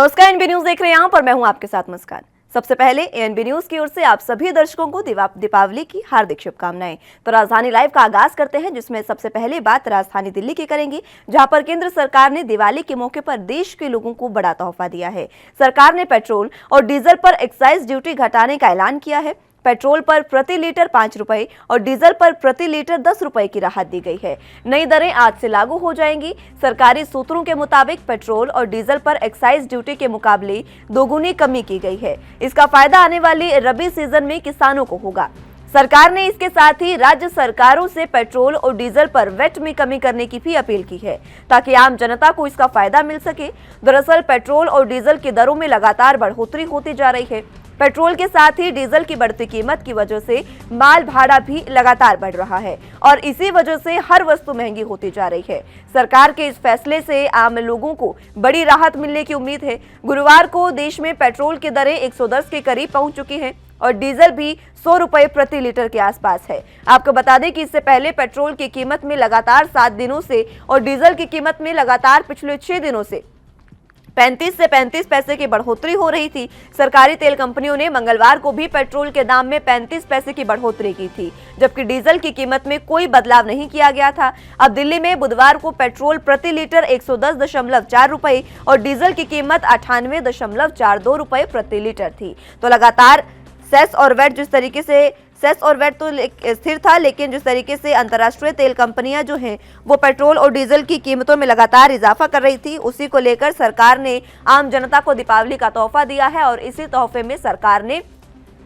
नमस्कार, ANB news देख रहे हैं यहाँ पर मैं हूं आपके साथ मुस्कान। सबसे पहले एएनबी न्यूज की ओर से आप सभी दर्शकों को दीपावली की हार्दिक शुभकामनाएं। तो राजधानी लाइव का आगाज करते हैं, जिसमें सबसे पहले बात राजधानी दिल्ली की करेंगे, जहां पर केंद्र सरकार ने दिवाली के मौके पर देश के लोगों को बड़ा तोहफा दिया है। सरकार ने पेट्रोल और डीजल पर एक्साइज ड्यूटी घटाने का ऐलान किया है। पेट्रोल पर प्रति लीटर 5 रुपए और डीजल पर प्रति लीटर 10 रुपए की राहत दी गई है। नई दरें आज से लागू हो जाएंगी। सरकारी सूत्रों के मुताबिक पेट्रोल और डीजल पर एक्साइज ड्यूटी के मुकाबले दोगुनी कमी की गई है। इसका फायदा आने वाली रबी सीजन में किसानों को होगा। सरकार ने इसके साथ ही राज्य सरकारों से पेट्रोल और डीजल पर वैट में कमी करने की भी अपील की है, ताकि आम जनता को इसका फायदा मिल सके। दरअसल पेट्रोल और डीजल की दरों में लगातार बढ़ोतरी होती जा रही है। पेट्रोल के साथ ही डीजल की बढ़ती कीमत की वजह से माल भाड़ा भी लगातार बढ़ रहा है और इसी वजह से हर वस्तु महंगी होती जा रही है। सरकार के इस फैसले से आम लोगों को बड़ी राहत मिलने की उम्मीद है। गुरुवार को देश में पेट्रोल की दरें 110 के करीब पहुंच चुकी हैं और डीजल भी 100 रुपए प्रति लीटर के आसपास है। आपको बता दें कि इससे पहले पेट्रोल की कीमत में लगातार 7 दिनों से और डीजल की कीमत में लगातार पिछले 6 दिनों से 35 से 35 पैसे की बढ़ोतरी हो रही थी। सरकारी तेल कंपनियों ने मंगलवार को भी पेट्रोल के दाम में 35 पैसे की बढ़ोतरी की थी, जबकि डीजल की कीमत में कोई बदलाव नहीं किया गया था। अब दिल्ली में बुधवार को पेट्रोल प्रति लीटर 110.4 रुपए और डीजल की कीमत 98.42 रुपए प्रति लीटर थी। तो लगातार सेस और वैट तो स्थिर था, लेकिन जिस तरीके से अंतर्राष्ट्रीय तेल कंपनियां जो हैं वो पेट्रोल और डीजल की कीमतों में लगातार इजाफा कर रही थी, उसी को लेकर सरकार ने आम जनता को दीपावली का तोहफा दिया है और इसी तोहफे में सरकार ने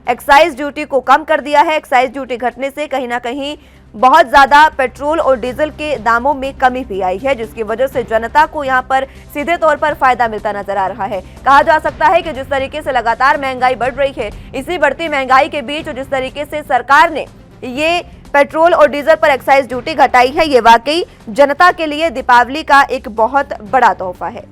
एक्साइज ड्यूटी को कम कर दिया है। एक्साइज ड्यूटी घटने से कहीं ना कहीं बहुत ज्यादा पेट्रोल और डीजल के दामों में कमी भी आई है, जिसकी वजह से जनता को यहां पर सीधे तौर पर फायदा मिलता नजर आ रहा है। कहा जा सकता है कि जिस तरीके से लगातार महंगाई बढ़ रही है, इसी बढ़ती महंगाई के बीच जिस तरीके से सरकार ने ये पेट्रोल और डीजल पर एक्साइज ड्यूटी घटाई है, ये वाकई जनता के लिए दीपावली का एक बहुत बड़ा तोहफा है।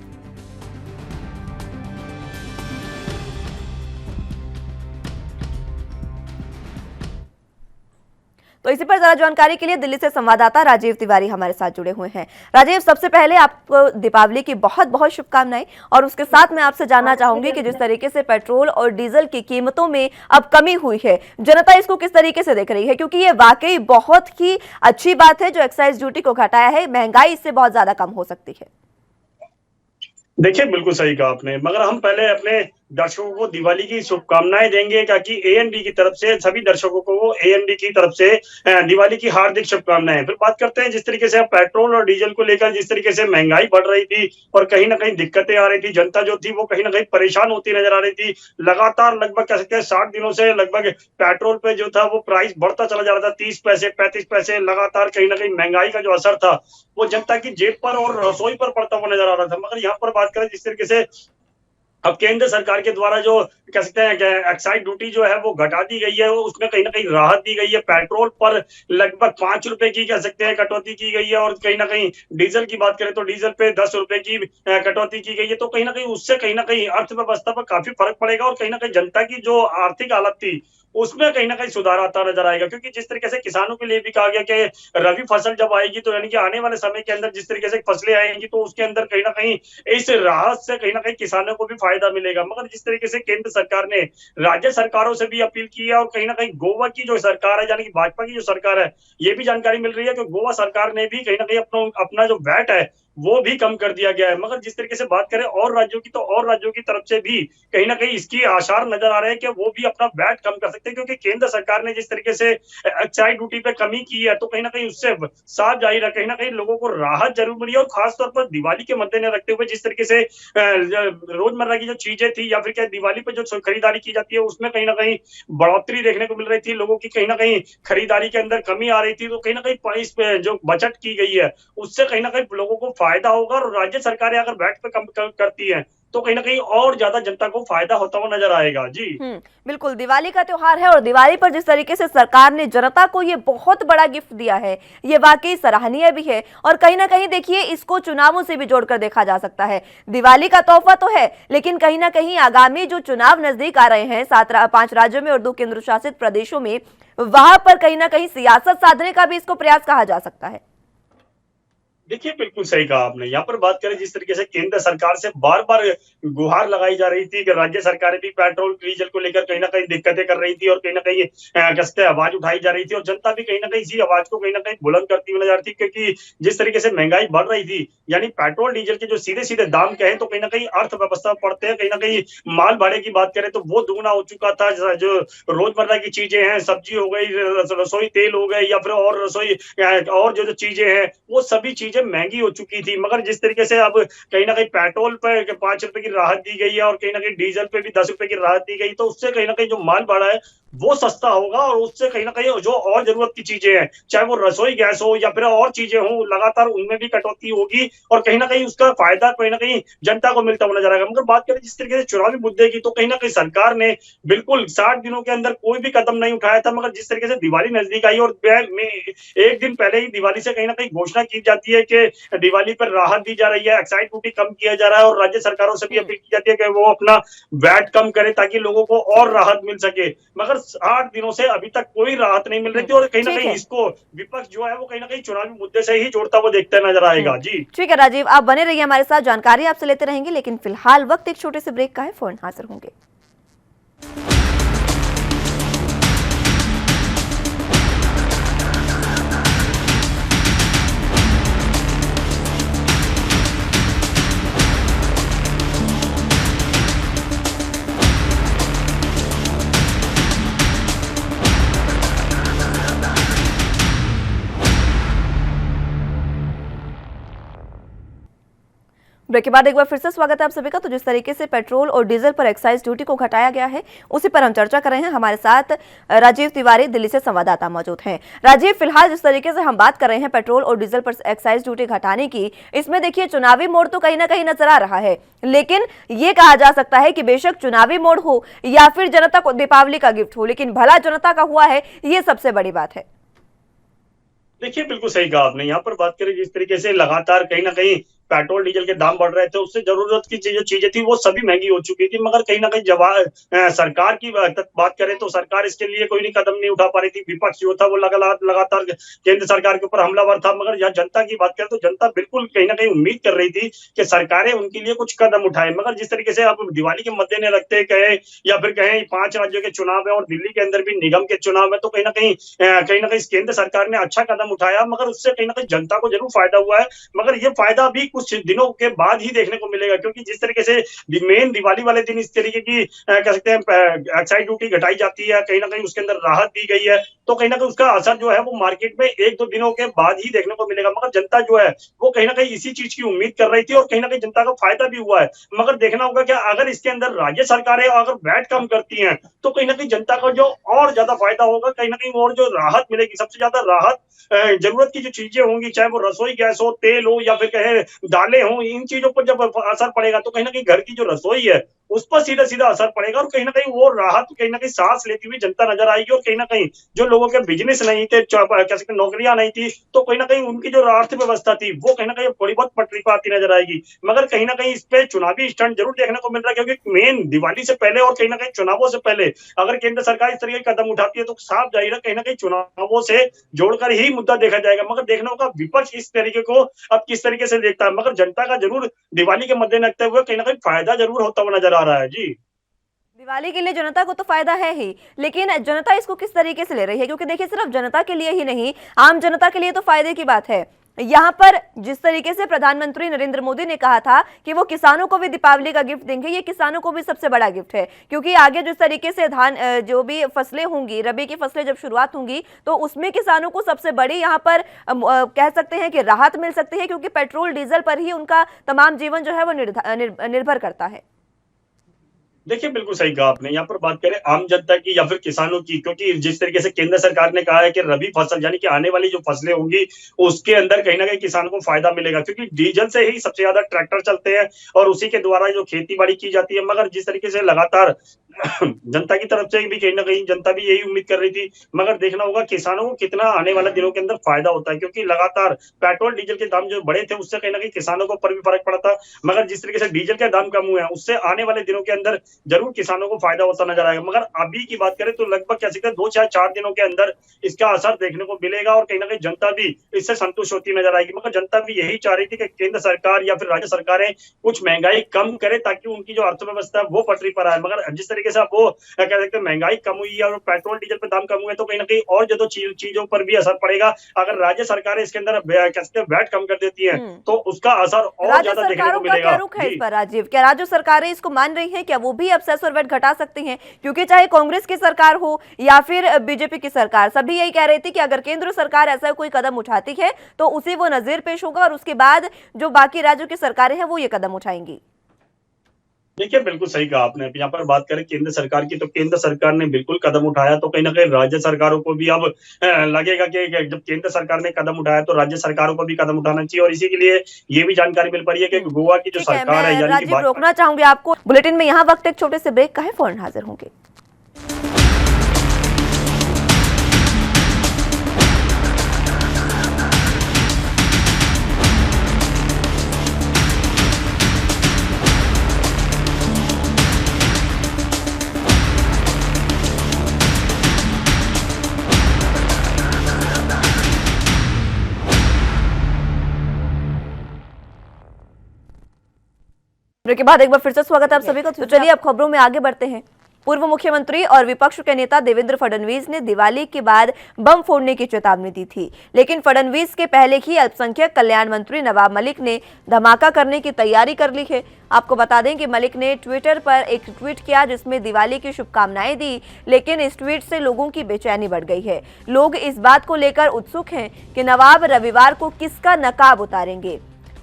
तो इसी पर ज्यादा जानकारी के लिए दिल्ली से संवाददाता राजीव तिवारी हमारे साथ जुड़े हुए हैं। राजीव, सबसे पहले आपको दीपावली की बहुत बहुत शुभकामनाएं और उसके साथ मैं आपसे जानना चाहूंगी कि जिस तरीके से पेट्रोल और डीजल की कीमतों में अब कमी हुई है, जनता इसको किस तरीके से देख रही है, क्योंकि ये वाकई बहुत ही अच्छी बात है जो एक्साइज ड्यूटी को घटाया है। महंगाई इससे बहुत ज्यादा कम हो सकती है। देखिए, बिल्कुल सही कहा आपने, मगर हम पहले अपने दर्शकों को दिवाली की शुभकामनाएं देंगे, ताकि एएनबी की तरफ से सभी दर्शकों को एएनबी की तरफ से दिवाली की हार्दिक शुभकामनाएं। फिर बात करते हैं जिस तरीके से पेट्रोल और डीजल को लेकर जिस तरीके से महंगाई बढ़ रही थी और कहीं ना कहीं दिक्कतें आ रही थी, जनता जो थी वो कहीं ना कहीं परेशान होती नजर आ रही थी। लगातार लगभग कह सकते हैं 60 दिनों से लगभग पेट्रोल पे जो था वो प्राइस बढ़ता चला जा रहा था, 30 पैसे 35 पैसे लगातार कहीं ना कहीं महंगाई का जो असर था वो जनता की जेब पर और रसोई पर पड़ता हुआ नजर आ रहा था। मगर यहाँ पर बात करें जिस तरीके से अब केंद्र सरकार के द्वारा जो कह सकते हैं एक्साइज ड्यूटी जो है वो घटा दी गई है, वो उसमें कहीं ना कहीं राहत दी गई है। पेट्रोल पर लगभग 5 रुपए की कह सकते हैं कटौती की गई है और कहीं ना कहीं डीजल की बात करें तो डीजल पे 10 रुपए की कटौती की गई है। तो कहीं ना कहीं उससे कहीं ना कहीं अर्थव्यवस्था पर काफी फर्क पड़ेगा और कहीं ना कहीं जनता की जो आर्थिक हालत थी उसमें कहीं ना कहीं सुधार आता नजर आएगा। क्योंकि जिस तरीके से किसानों के लिए भी कहा गया कि रबी फसल जब आएगी तो यानी कि आने वाले समय के अंदर जिस तरीके से फसलें आएंगी तो उसके अंदर कहीं ना कहीं इस राहत से कहीं ना कहीं किसानों को भी फायदा मिलेगा। मगर जिस तरीके से केंद्र सरकार ने राज्य सरकारों से भी अपील की है और कहीं ना कहीं गोवा की जो सरकार है यानी कि भाजपा की जो सरकार है, ये भी जानकारी मिल रही है कि गोवा सरकार ने भी कहीं ना कहीं अपना जो वैट है वो भी कम कर दिया गया है। मगर जिस तरीके से बात करें और राज्यों की, तो और राज्यों की तरफ से भी कहीं ना कहीं इसकी आसार नजर आ रहे हैं कि वो भी अपना वैट कम कर सकते हैं, क्योंकि केंद्र सरकार ने जिस तरीके से एक्साइज ड्यूटी पे कमी की है तो कहीं ना कहीं उससे साफ जाहिर है कहीं ना कहीं लोगों को राहत जरूर मिली है। और खासतौर पर दिवाली के मद्देनजर रखते हुए जिस तरीके से रोजमर्रा की जो चीजें थी या फिर क्या दिवाली पर जो खरीदारी की जाती है उसमें कहीं ना कहीं बढ़ोतरी देखने को मिल रही थी, लोगों की कहीं ना कहीं खरीदारी के अंदर कमी आ रही थी। तो कहीं ना कहीं इस जो बजट की गई है उससे कहीं ना कहीं लोगों को फायदा होगा और राज्य सरकारें अगर वैट पे कम करती हैं तो कहीं ना कहीं और ज्यादा जनता को फायदा होता हुआ नजर आएगा। जी बिल्कुल, दिवाली का त्योहार है और दिवाली पर जिस तरीके से सरकार ने जनता को ये बहुत बड़ा गिफ्ट दिया है, ये वाकई सराहनीय भी है और कहीं ना कहीं देखिए इसको चुनावों से भी जोड़कर देखा जा सकता है। दिवाली का तोहफा तो है, लेकिन कहीं ना कहीं आगामी जो चुनाव नजदीक आ रहे हैं 5 राज्यों में और 2 केंद्र शासित प्रदेशों में, वहां पर कहीं ना कहीं सियासत साधने का भी इसको प्रयास कहा जा सकता है। देखिए, बिल्कुल सही कहा आपने। यहाँ पर बात करें जिस तरीके से केंद्र सरकार से बार-बार गुहार लगाई जा रही थी कि राज्य सरकारें भी पेट्रोल, डीज़ल को लेकर कहीं न कहीं दिक्कतें कर रही थी और कहीं न कहीं कह सकते हैं आवाज़ उठाई जा रही थी और जनता भी कहीं न कहीं इसी आवाज़ को कहीं न कहीं बुलंद करती हुई नज़र आ रही थी क्योंकि जिस तरीके से महँगाई बढ़ रही थी, यानी पेट्रोल, डीज़ल के जो सीधे-सीधे दाम कहें तो कहीं न कहीं अर्थव्यवस्था में पड़ते हैं, कहीं न कहीं माल भाड़े की बात करें तो वो दुगुना हो चुका था। जो रोज़मर्रा की चीज़ें हैं, सब्ज़ी हो गई, रसोई तेल हो गए या फिर और रसोई और जो-जो चीज़ें हैं, वो सभी चीज़ें महँगी हो चुकी थी। मगर जिस तरीके से अब कहीं न कहीं पेट्रोल पे ₹5 की राहत दी गई है और कहीं न कहीं डीज़ल पे भी ₹10 की राहत दी गई, तो उससे कहीं न कहीं जो माल भाड़ा है, वो सस्ता होगा और उससे कहीं न कहीं जो और ज़रूरत की चीज़ें हैं, चाहे वो रसोई गैस हो या फिर और चीज़ें हों, लगातार उनमें भी कटौती होगी और कहीं न कहीं उसका फ़ायदा कहीं न कहीं जनता को मिलता हुआ नज़र आएगा। मगर बात करें जिस तरीके से चुनावी मुद्दे की, तो कहीं न कहीं सरकार ने बिल्कुल 60 दिनों के अंदर कोई भी कदम नहीं उठाया था, मगर जिस तरीके से दिवाली नज़दीक आई और में 1 दिन पहले ही दिवाली से कहीं न कहीं घोषणा की जाती है कि दिवाली पर राहत दी जा रही है, एक्साइज़ ड्यूटी कम किया जा रहा है और राज्य सरकारों से भी हुँ। अपील की जाती है कि वो अपना वैट कम करें ताकि लोगों को और राहत मिल सके। मगर 8 दिनों से अभी तक कोई राहत नहीं मिल रही हुँ, थी और कहीं न ठीक कहीं है। इसको विपक्ष जो है वो कहीं न कहीं चुनावी मुद्दे से ही जोड़ता हुआ देखता नज़र हुँ, आएगा। जी। ठीक है राजीव, आप बने रहिए हमारे साथ, जानकारी आपसे लेते रहेंगे, लेकिन फिलहाल वक्त एक छोटे से ब्रेक का है, फ़ौरन हाज़िर होंगे। ब्रेक के बाद एक बार फिर से स्वागत है आप सभी का। तो जिस तरीके से पेट्रोल और डीजल पर एक्साइज ड्यूटी को घटाया गया है, उसी पर हम चर्चा कर रहे हैं। हमारे साथ राजीव तिवारी दिल्ली से संवाददाता मौजूद हैं। राजीव, फिलहाल जिस तरीके से हम बात कर रहे हैं पेट्रोल और डीजल पर एक्साइज ड्यूटी घटाने की, इसमें देखिए चुनावी मोड़ तो कहीं ना कहीं नजर आ रहा है, लेकिन ये कहा जा सकता है कि बेशक चुनावी मोड़ हो या फिर जनता को दीपावली का गिफ्ट हो, लेकिन भला जनता का हुआ है, ये सबसे बड़ी बात है। देखिए, बिल्कुल सही कहा आपने। यहाँ पर बात करें जिस तरीके से लगातार कहीं न कहीं पेट्रोल, डीज़ल के दाम बढ़ रहे थे, उससे ज़रूरत की जो चीज़ें थी, वो सभी महँगी हो चुकी थी। मगर कहीं न कहीं सरकार की बात करें तो सरकार इसके लिए कोई नहीं कदम नहीं उठा पा रही थी। विपक्ष जो था वो लगातार केंद्र सरकार के ऊपर हमलावर था। मगर यहाँ जनता की बात करें तो जनता बिल्कुल कहीं न कहीं उम्मीद कर रही थी कि सरकारें उनके लिए कुछ कदम उठाएँ। मगर जिस तरीके से अब दिवाली के मद्देनज़र रखते कहें या फिर कहें 5 राज्यों के चुनाव है और दिल्ली के अंदर भी निगम के चुनाव है, तो कहीं न कहीं केंद्र सरकार ने अच्छा कदम उठाया, मगर उससे कहीं न कहीं जनता को ज़रूर फ़ायदा हुआ है। मगर ये फ़ायदा भी कुछ दिनों के बाद ही देखने को मिलेगा क्योंकि जिस तरीके से मेन दिवाली वाले दिन इस तरीके की कह सकते हैं एक्साइज़ ड्यूटी घटाई जाती है, कहीं न कहीं उसके अंदर राहत दी गई है, तो कहीं न कहीं उसका असर जो है वो मार्केट में 1-2 दिनों के बाद ही देखने को मिलेगा। मगर जनता जो है, वो कहीं न कहीं इसी चीज़ की उम्मीद कर रही थी और कहीं न कहीं जनता को फ़ायदा भी हुआ है। मगर देखना होगा कि अगर इसके अंदर राज्य सरकारें अगर वैट कम करती हैं, तो कहीं न कहीं जनता को जो और ज़्यादा फ़ायदा होगा, कहीं न कहीं और जो राहत मिलेगी, सबसे ज़्यादा राहत ज़रूरत की जो चीज़ें होंगी, चाहे वो रसोई गैस हो, तेल हो या फिर कहें दालें हों, इन चीज़ों पर जब असर पड़ेगा, तो कहीं न कहीं घर की जो रसोई है, उस पर सीधा-सीधा असर पड़ेगा और कहीं न कहीं वो राहत कहीं न कहीं साँस लेती हुई जनता नज़र आएगी और कहीं न कहीं जो लोगों के बिज़नेस नहीं थे, कह सकते हैं नौकरियाँ नहीं थी, तो कहीं न कहीं उनकी जो अर्थव्यवस्था थी, वो कहीं न कहीं थोड़ी बहुत पटरी पर आती नज़र आएगी। मगर कहीं न कहीं इस पे चुनावी स्टंट ज़रूर देखने को मिल रहा है क्योंकि मेन दिवाली से पहले और कहीं न कहीं चुनावों से पहले अगर केंद्र सरकार इस तरह के कदम उठाती है, तो साफ ज़ाहिर है कहीं न कहीं चुनावों से जोड़कर ही मुद्दा देखा जाएगा। मगर देखना होगा विपक्ष इस तरीके को अब किस तरीके से देखता है, मगर जनता का ज़रूर दिवाली के मद्देनज़र रखते हुए कहीं न कहीं फ़ायदा ज़रूर होता हुआ नज़र आ रहा है। जी। दिवाली के लिए जनता को तो फायदा है ही, लेकिन जनता इसको किस तरीके से ले रही है? क्योंकि देखिए सिर्फ जनता के लिए ही नहीं, आम जनता के लिए तो फायदे की बात है। यहाँ पर जिस तरीके से प्रधानमंत्री नरेंद्र मोदी ने कहा था कि वो किसानों को भी दीपावली का गिफ्ट देंगे, ये किसानों को भी सबसे बड़ा गिफ्ट है, क्योंकि आगे जिस तरीके से धान जो भी फसलें होंगी, रबी की फसलें जब शुरुआत होंगी, तो उसमें किसानों को सबसे बड़ी यहाँ पर कह सकते हैं कि राहत मिल सकती है, क्योंकि पेट्रोल डीजल पर ही उनका तमाम जीवन जो है वो निर्भर करता है। देखिए, बिल्कुल सही कहा आपने। यहाँ पर बात करें आम जनता की या फिर किसानों की, क्योंकि जिस तरीके से केंद्र सरकार ने कहा है कि रबी फसल यानी कि आने वाली जो फसलें होंगी, उसके अंदर कहीं न कहीं किसानों को फ़ायदा मिलेगा क्योंकि डीज़ल से ही सबसे ज़्यादा ट्रैक्टर चलते हैं और उसी के द्वारा जो खेती-बाड़ी की जाती है। मगर जिस तरीके से लगातार जनता की तरफ से भी कहीं न कहीं जनता भी यही उम्मीद कर रही थी। मगर देखना होगा किसानों को कितना आने वाले दिनों के अंदर फ़ायदा होता है क्योंकि लगातार पेट्रोल, डीज़ल के दाम जो बढ़े थे, उससे कहीं न कहीं किसानों के ऊपर भी फ़र्क पड़ा था। मगर जिस तरीके से डीज़ल के दाम कम हुए हैं, उससे आने वाले दिनों के अंदर जरूर किसानों को फायदा होता नजर आएगा। मगर अभी की बात करें तो लगभग कह सकते हैं 2 4 दिनों के अंदर इसका असर देखने को मिलेगा और कहीं ना कहीं जनता भी इससे संतुष्ट होती नजर आएगी। मगर जनता भी यही चाह रही थी कि केंद्र सरकार या फिर राज्य सरकारें कुछ महंगाई कम करे ताकि उनकी जो अर्थव्यवस्था है वो पटरी पर आए। मगर जिस तरीके से अब वो कह सकते हैं महंगाई कम हुई है और पेट्रोल डीजल पे दाम कम हुए तो कहीं ना कहीं और जो चीजों पर भी असर पड़ेगा। अगर राज्य सरकारें इसके अंदर कह सकते हैं वैट कम कर देती है तो उसका असर और राज्य ज्यादा देखने को सरकारों का क्या मिलेगा। रुख है इस जी पर राजीव? क्या राज्य सरकारें इसको मान रही हैं? क्या वो भी अब सेस और वैट घटा सकती हैं? क्योंकि चाहे कांग्रेस की सरकार हो या फिर बीजेपी की सरकार, सभी यही कह रही थी कि अगर केंद्र सरकार ऐसा कोई कदम उठाती है तो उसे वो नजीर पेश होगा और उसके बाद जो बाकी राज्यों की सरकारें हैं वो ये कदम उठाएंगी। देखिए, बिल्कुल सही कहा आपने। अब यहाँ पर बात करें केंद्र सरकार की, तो केंद्र सरकार ने बिल्कुल कदम उठाया, तो कहीं न कहीं राज्य सरकारों को भी अब लगेगा कि जब केंद्र सरकार ने कदम उठाया, तो राज्य सरकारों को भी कदम उठाना चाहिए और इसी के लिए ये भी जानकारी मिल पा रही है कि गोवा की जो ठीक है, सरकार है, मैं यानी कि राजीव भाजपा। रोकना चाहूंगी आपको बुलेटिन में। यहाँ वक्त एक छोटे से ब्रेक का है, फौरन हाजिर होंगे। ब्रेक के बाद एक बार फिर से स्वागत है आप सभी का। तो चलिए अब खबरों में आगे बढ़ते हैं। पूर्व मुख्यमंत्री और विपक्ष के नेता देवेंद्र फडणवीस ने दिवाली के बाद बम फोड़ने की चेतावनी दी थी, लेकिन फडणवीस के पहले ही अल्पसंख्यक कल्याण मंत्री नवाब मलिक ने धमाका करने की तैयारी कर ली है। आपको बता दें कि मलिक ने ट्विटर पर एक ट्वीट किया जिसमें दिवाली की शुभकामनाएं दी, लेकिन इस ट्वीट से लोगों की बेचैनी बढ़ गई है। लोग इस बात को लेकर उत्सुक हैं कि नवाब रविवार को किसका नकाब उतारेंगे।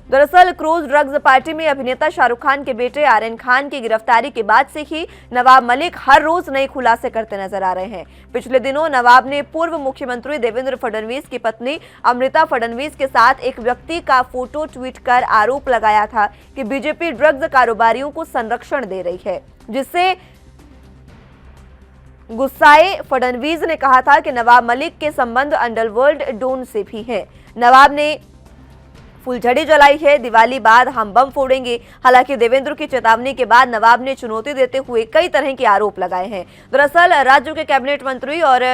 दरअसल क्रूज ड्रग्स पार्टी में अभिनेता शाहरुख खान के बेटे आर्यन खान की गिरफ्तारी के बाद से ही नवाब मलिक हर रोज नए खुलासे करते नजर आ रहे हैं। पिछले दिनों नवाब ने पूर्व मुख्यमंत्री देवेंद्र फडणवीस की पत्नी अमृता फडणवीस के साथ एक व्यक्ति का फोटो ट्वीट कर आरोप लगाया था कि बीजेपी ड्रग्स कारोबारियों को संरक्षण दे रही है, जिससे गुस्साए फडणवीस ने कहा था कि नवाब मलिक के संबंध अंडरवर्ल्ड डॉन से भी हैं। नवाब ने फुलझड़ी जलाई है, दिवाली बाद हम बम फोड़ेंगे। हालांकि देवेंद्र की चेतावनी के बाद नवाब ने चुनौती देते हुए कई तरह के आरोप लगाए हैं। दरअसल राज्य के कैबिनेट मंत्री और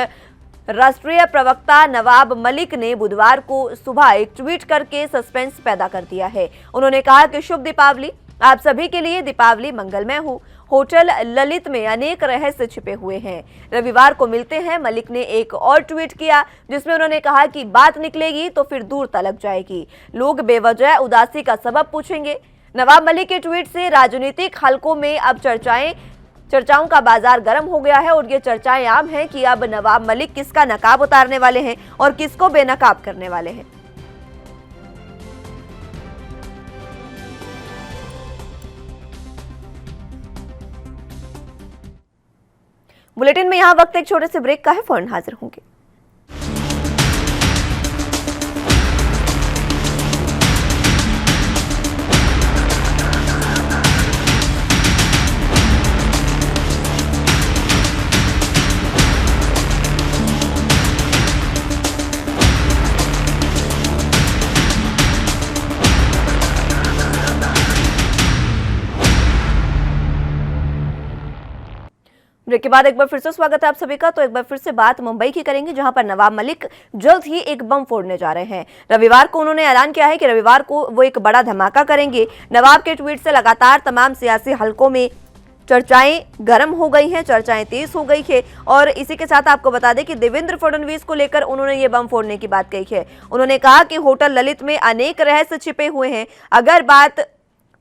राष्ट्रीय प्रवक्ता नवाब मलिक ने बुधवार को सुबह एक ट्वीट करके सस्पेंस पैदा कर दिया है। उन्होंने कहा कि शुभ दीपावली, आप सभी के लिए दीपावली मंगलमय हो। होटल ललित में अनेक रहस्य छिपे हुए हैं, रविवार को मिलते हैं। मलिक ने एक और ट्वीट किया जिसमें उन्होंने कहा कि बात निकलेगी तो फिर दूर तलक जाएगी, लोग बेवजह उदासी का सबब पूछेंगे। नवाब मलिक के ट्वीट से राजनीतिक हलकों में अब चर्चाओं का बाजार गर्म हो गया है और ये चर्चाएं आम हैं कि अब नवाब मलिक किसका नकाब उतारने वाले हैं और किसको बेनकाब करने वाले हैं। बुलेटिन में यहां वक्त एक छोटे से ब्रेक का है, फौरन हाजिर होंगे। ब्रेक के बाद एक बार फिर से स्वागत है आप सभी का। तो एक बार फिर से बात मुंबई की करेंगे, जहां पर नवाब मलिक जल्द ही एक बम फोड़ने जा रहे हैं। रविवार को उन्होंने ऐलान किया है कि रविवार को वो एक बड़ा धमाका करेंगे। नवाब के ट्वीट से लगातार तमाम सियासी हलकों में चर्चाएं गर्म हो गई हैं, चर्चाएं तेज हो गई है। और इसी के साथ आपको बता दें कि देवेंद्र फडणवीस को लेकर उन्होंने ये बम फोड़ने की बात कही है। उन्होंने कहा कि होटल ललित में अनेक रहस्य छिपे हुए हैं, अगर बात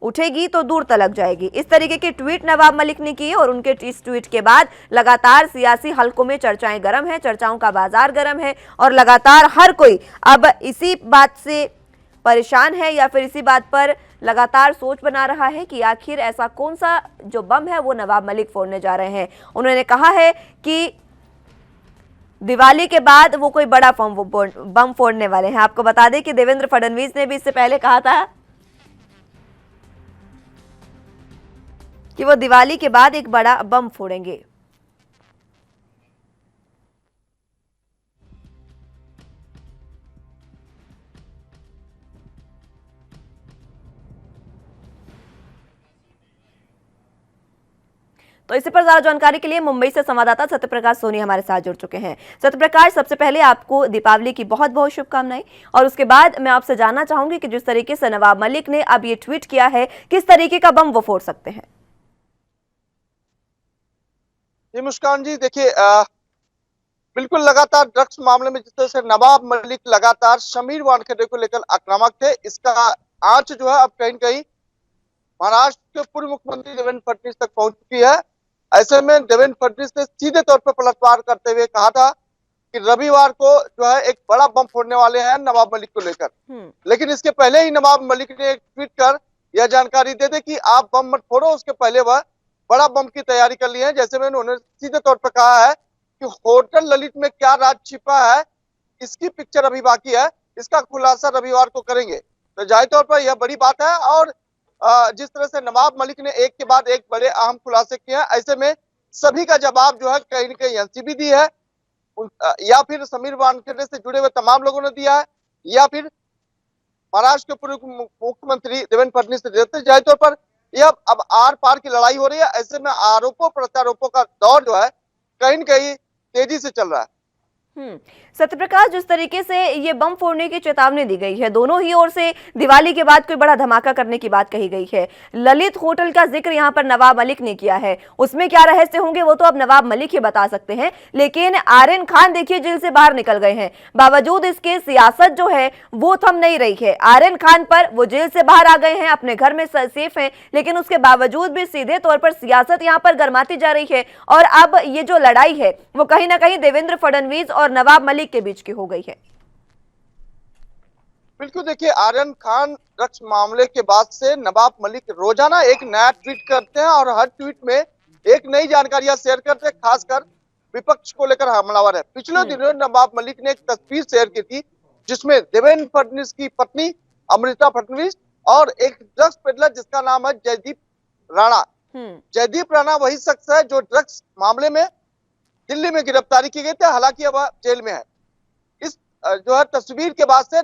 उठेगी तो दूर तलक जाएगी। इस तरीके के ट्वीट नवाब मलिक ने किए और उनके इस ट्वीट के बाद लगातार सियासी हलकों में चर्चाएं गर्म है, चर्चाओं का बाजार गर्म है और लगातार हर कोई अब इसी बात से परेशान है या फिर इसी बात पर लगातार सोच बना रहा है कि आखिर ऐसा कौन सा जो बम है वो नवाब मलिक फोड़ने जा रहे हैं। उन्होंने कहा है कि दिवाली के बाद वो कोई बड़ा बम फोड़ने वाले हैं। आपको बता दें कि देवेंद्र फडणवीस ने भी इससे पहले कहा था कि वो दिवाली के बाद एक बड़ा बम फोड़ेंगे। तो इसी पर ज्यादा जानकारी के लिए मुंबई से संवाददाता सत्यप्रकाश सोनी हमारे साथ जुड़ चुके हैं। सत्यप्रकाश, सबसे पहले आपको दीपावली की बहुत बहुत शुभकामनाएं, और उसके बाद मैं आपसे जानना चाहूंगी कि जिस तरीके से नवाब मलिक ने अब ये ट्वीट किया है, किस तरीके का बम वो फोड़ सकते हैं? जी मुस्कान जी, देखिए बिल्कुल लगातार ड्रग्स मामले में जिस तरह से नवाब मलिक लगातार समीर वानखेड़े को लेकर आक्रामक थे, इसका आंच जो है अब कहीं न कहीं महाराष्ट्र के पूर्व मुख्यमंत्री देवेंद्र फडणवीस तक पहुंच चुकी है। ऐसे में देवेंद्र फडणवीस ने सीधे तौर पर पलटवार करते हुए कहा था कि रविवार को जो है एक बड़ा बम फोड़ने वाले हैं नवाब मलिक को लेकर। लेकिन इसके पहले ही नवाब मलिक ने एक ट्वीट कर यह जानकारी दे दी कि आप बम मत फोड़ो, उसके पहले वह बड़ा बम की तैयारी कर ली है। जैसे में उन्होंने सीधे तौर पर कहा है कि होटल ललित में क्या राज छिपा है, इसकी पिक्चर अभी बाकी है, इसका खुलासा रविवार को करेंगे। तो जाहिर तौर पर यह बड़ी बात है, और जिस तरह से नवाब मलिक ने एक के बाद एक बड़े अहम खुलासे किए हैं, ऐसे में सभी का जवाब जो है कहीं न कहीं एनसीबी दी है, या फिर समीर वानखेड़े से जुड़े हुए तमाम लोगों ने दिया है, या फिर महाराष्ट्र के पूर्व मुख्यमंत्री देवेंद्र फडणवीस ने देते। जाहिर तौर पर यह अब आर पार की लड़ाई हो रही है। ऐसे में आरोपों प्रत्यारोपों का दौर जो है कहीं न कहीं तेजी से चल रहा है। सत्यप्रकाश, जिस तरीके से ये बम फोड़ने की चेतावनी दी गई है, दोनों ही ओर से दिवाली के बाद कोई बड़ा धमाका करने की बात कही गई है। ललित होटल का जिक्र यहाँ पर नवाब मलिक ने किया है, उसमें क्या रहस्य होंगे वो तो अब नवाब मलिक ही बता सकते हैं। लेकिन आर्यन खान देखिए जेल से बाहर निकल गए हैं, बावजूद इसके सियासत जो है वो थम नहीं रही है। आर्यन खान पर वो जेल से बाहर आ गए हैं, अपने घर में सेफ हैं, लेकिन उसके बावजूद भी सीधे तौर पर सियासत यहाँ पर गर्माती जा रही है। और अब ये जो लड़ाई है वो कहीं ना कहीं देवेंद्र फडणवीस और नवाब मलिक के बीच की हो गई है। बिल्कुल, देखिए आर्यन खान ड्रग्स मामले के बाद से नवाब मलिक रोजाना एक नया ट्वीट करते हैं, और हर ट्वीट में एक नई जानकारियां शेयर करते हैं, खासकर विपक्ष को लेकर हमलावर है। पिछले दिनों नवाब मलिक ने एक तस्वीर शेयर की थी जिसमें देवेंद्र फडणवीस की पत्नी अमृता फडणवीस और एक ड्रग्स पेडलर जिसका नाम है जयदीप राणा। जयदीप राणा वही शख्स है जो ड्रग्स मामले में दिल्ली में गिरफ्तारी की गई थी, हालांकि अब जेल में है। इस जो है तस्वीर के बाद से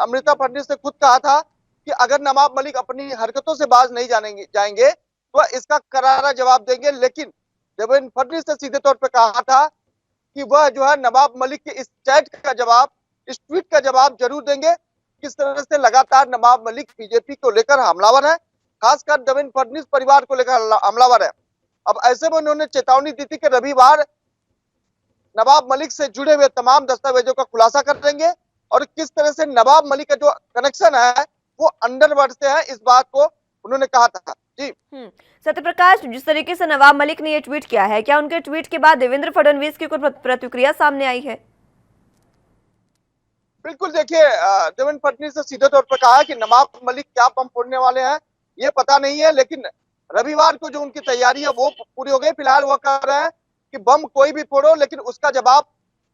अमृता फडणवीस ने खुद कहा था कि अगर नवाब मलिक अपनी हरकतों से बाज नहीं जाएंगे तो इसका करारा जवाब देंगे। लेकिन देवेंद्र फडणवीस ने सीधे तौर पर कहा था कि वह जो है नवाब मलिक के इस चैट का जवाब, इस ट्वीट का जवाब जरूर देंगे। किस तरह से लगातार नवाब मलिक बीजेपी को लेकर हमलावर है, खासकर देवेंद्र फडणवीस परिवार को लेकर हमलावर है। अब ऐसे में उन्होंने चेतावनी दी थी कि रविवार नवाब मलिक से जुड़े हुए तमाम दस्तावेजों का खुलासा कर देंगे, और किस तरह से नवाब मलिक का जो कनेक्शन है वो अंडरवर्ल्ड से है, इस बात को उन्होंने कहा था। जी सत्यप्रकाश, जिस तरीके से नवाब मलिक ने ये ट्वीट किया है, क्या उनके ट्वीट के बाद देवेंद्र फडणवीस की कोई प्रतिक्रिया सामने आई है? बिल्कुल, देखिए देवेंद्र फडणवीस ने सीधे तौर पर कहा कि नवाब मलिक क्या बम फोड़ने वाले हैं ये पता नहीं है, लेकिन रविवार को जो उनकी तैयारी है वो पूरी हो गई। फिलहाल वो कह रहे हैं कि बम कोई भी फोड़ो, लेकिन उसका जवाब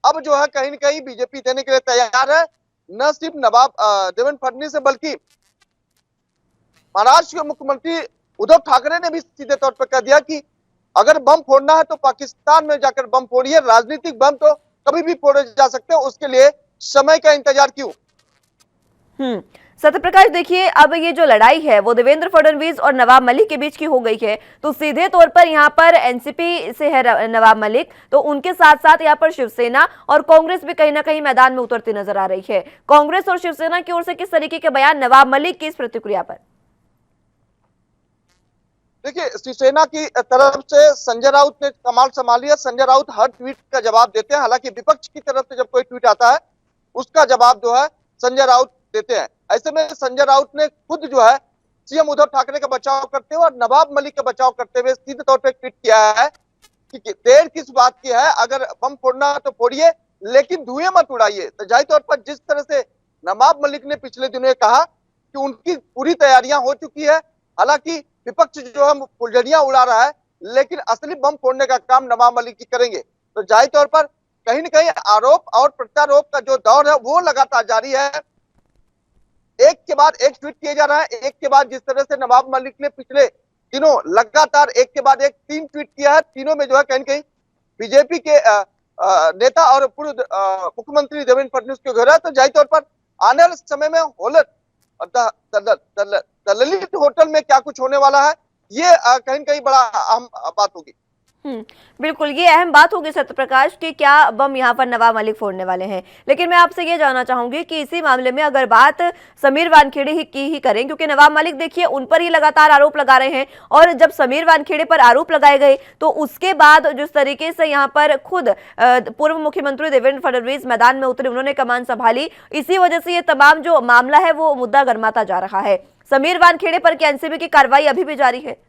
अब जो है कहीं न कहीं बीजेपी देने के लिए तैयार है। न सिर्फ नवाब देवेंद्र फडणवीस से, बल्कि महाराष्ट्र के मुख्यमंत्री उद्धव ठाकरे ने भी सीधे तौर पर कह दिया कि अगर बम फोड़ना है तो पाकिस्तान में जाकर बम फोड़िए, राजनीतिक बम तो कभी भी फोड़े जा सकते हैं, उसके लिए समय का इंतजार क्यों। सत्यप्रकाश, देखिए अब ये जो लड़ाई है वो देवेंद्र फडणवीस और नवाब मलिक के बीच की हो गई है, तो सीधे तौर पर यहाँ पर एनसीपी से है नवाब मलिक, तो उनके साथ साथ यहाँ पर शिवसेना और कांग्रेस भी कहीं ना कहीं मैदान में उतरती नजर आ रही है। कांग्रेस और शिवसेना की ओर से किस तरीके के बयान नवाब मलिक की इस प्रतिक्रिया पर? देखिए, शिवसेना की तरफ से संजय राउत ने कमाल संभाली है। संजय राउत हर ट्वीट का जवाब देते हैं, हालांकि विपक्ष की तरफ से जब कोई ट्वीट आता है उसका जवाब जो है संजय राउत देते हैं। ऐसे में संजय राउत ने खुद जो है सीएम उद्धव ठाकरे का बचाव करते हुए और नवाब मलिक का बचाव करते हुए सीधे तौर पर ट्वीट किया है कि देर किस बात की है, अगर बम फोड़ना है तो फोड़िए, लेकिन धुएं मत उड़ाइए। तो जाहिर तौर पर जिस तरह से नवाब मलिक ने पिछले दिनों कहा कि उनकी पूरी तैयारियां हो चुकी है, हालांकि विपक्ष जो है फुलझड़ियां उड़ा रहा है, लेकिन असली बम फोड़ने का काम नवाब मलिक ही करेंगे। तो जाहिर तौर पर कहीं न कहीं आरोप और प्रत्यारोप का जो दौर है वो लगातार जारी है। एक के बाद एक ट्वीट किए जा रहा है, एक के बाद जिस तरह से नवाब मलिक ने पिछले दिनों लगातार एक के बाद एक 3 ट्वीट किया है, तीनों में जो है कहीं कहीं बीजेपी के नेता और पूर्व मुख्यमंत्री देवेंद्र फडणवीस को घेरा है। तो जाहिर तौर पर आने वाले समय में ललित होटल में क्या कुछ होने वाला है ये कहीं न कहीं बड़ा अहम बात होगी। बिल्कुल, ये अहम बात होगी सत्य प्रकाश कि क्या बम यहाँ पर नवाब मलिक फोड़ने वाले हैं। लेकिन मैं आपसे ये जानना चाहूंगी कि इसी मामले में अगर बात समीर वानखेड़े की ही करें, क्योंकि नवाब मलिक देखिए उन पर ही लगातार आरोप लगा रहे हैं, और जब समीर वानखेड़े पर आरोप लगाए गए तो उसके बाद जिस तरीके से यहाँ पर खुद पूर्व मुख्यमंत्री देवेंद्र फडणवीस मैदान में उतरे, उन्होंने कमान संभाली, इसी वजह से ये तमाम जो मामला है वो मुद्दा गर्माता जा रहा है। समीर वानखेड़े पर क्या एनसीबी की कार्रवाई अभी भी जारी है?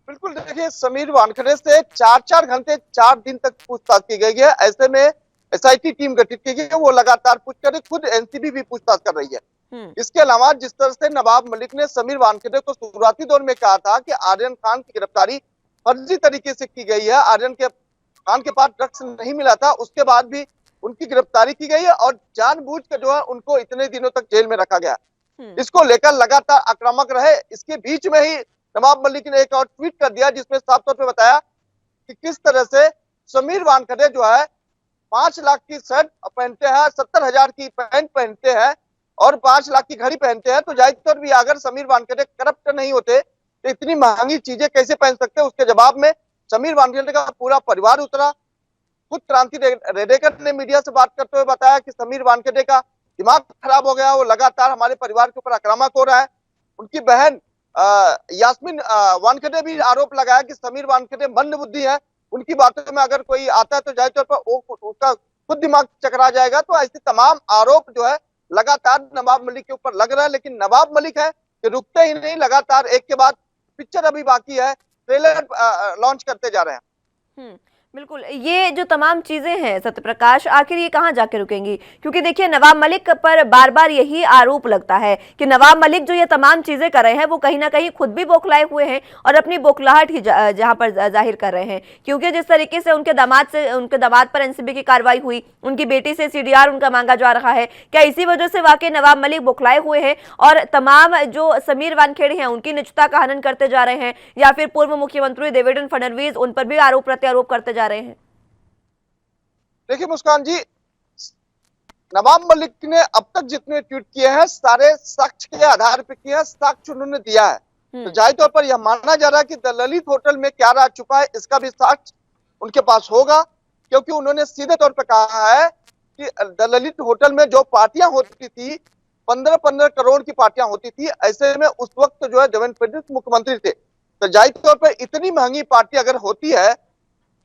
बिल्कुल, देखिए समीर वानखेड़े से 4-4 घंटे 4 दिन तक पूछताछ की गई है। ऐसे में एसआईटी टीम गठित की गई है, वो लगातार पूछ कर रही, खुद एनसीबी भी पूछताछ कर रही है। इसके अलावा जिस तरह से नवाब मलिक ने समीर वानखेड़े को शुरुआती दौर में कहा था कि आर्यन खान की गिरफ्तारी फर्जी तरीके से की गई है, आर्यन के खान के पास ड्रग्स नहीं मिला था, उसके बाद भी उनकी गिरफ्तारी की गई है और जानबूझ कर जो है उनको इतने दिनों तक जेल में रखा गया। इसको लेकर लगातार आक्रामक रहे। इसके बीच में ही नवाब मलिक ने एक और ट्वीट कर दिया जिसमें साफ तौर पे बताया कि किस तरह से समीर वानखेड़े जो है 5 लाख की शर्ट पहनते हैं, 70,000 की पैंट पहनते हैं और 5 लाख की घड़ी पहनते हैं, तो जाहिर तौर भी अगर समीर वानखेड़े करप्ट नहीं होते तो इतनी महंगी चीजें कैसे पहन सकते। उसके जवाब में समीर वानखेड़े का पूरा परिवार उतरा। खुद क्रांति रेडेकर ने मीडिया से बात करते हुए बताया कि समीर वानखेड़े का दिमाग खराब हो गया, वो लगातार हमारे परिवार के ऊपर आक्रामक हो रहा है। उनकी बहन यास्मीन वानखेड़े भी आरोप लगाया कि समीर वानखेड़े मंद बुद्धि है, उनकी बातों में अगर कोई आता है तो जाहिर तौर पर उसका खुद दिमाग चकरा जाएगा। तो ऐसे तमाम आरोप जो है लगातार नवाब मलिक के ऊपर लग रहा है, लेकिन नवाब मलिक है कि रुकते ही नहीं, लगातार एक के बाद पिक्चर अभी बाकी है, ट्रेलर लॉन्च करते जा रहे हैं। बिल्कुल, ये जो तमाम चीजें हैं सत्य प्रकाश, आखिर ये कहाँ जाके रुकेंगी? क्योंकि देखिए नवाब मलिक पर बार बार यही आरोप लगता है कि नवाब मलिक जो ये तमाम चीजें कर रहे हैं वो कहीं ना कहीं खुद भी बौखलाए हुए हैं और अपनी बौखलाहट ही जहां पर जाहिर कर रहे हैं। क्योंकि जिस तरीके से उनके दामाद पर एनसीबी की कार्रवाई हुई, उनकी बेटी से सीडीआर उनका मांगा जा रहा है, क्या इसी वजह से वाकई नवाब मलिक बौखलाए हुए हैं और तमाम जो समीर वानखेड़े हैं उनकी निजता का हनन करते जा रहे हैं, या फिर पूर्व मुख्यमंत्री देवेंद्र फडणवीस उन पर भी आरोप प्रत्यारोप करते जा रहे हैं? देखिए मुस्कान जी, नवाब मलिक ने अब तक जितने ट्वीट किए हैं सारे साक्ष्य के आधार पर किए हैं, साक्ष्य उन्होंने दिया है। तो जाहिर तौर पर यह माना जा रहा है कि द ललित होटल में क्या राज छुपा है इसका भी साक्ष्य उनके पास होगा, क्योंकि उन्होंने सीधे तौर पर कहा है कि द ललित होटल में जो पार्टियां होती थी 15-15 करोड़ की पार्टियां होती थी। ऐसे में उस वक्त जो है देवेंद्र फडणवीस मुख्यमंत्री थे, तो जाहिर तौर पर इतनी महंगी पार्टी अगर होती है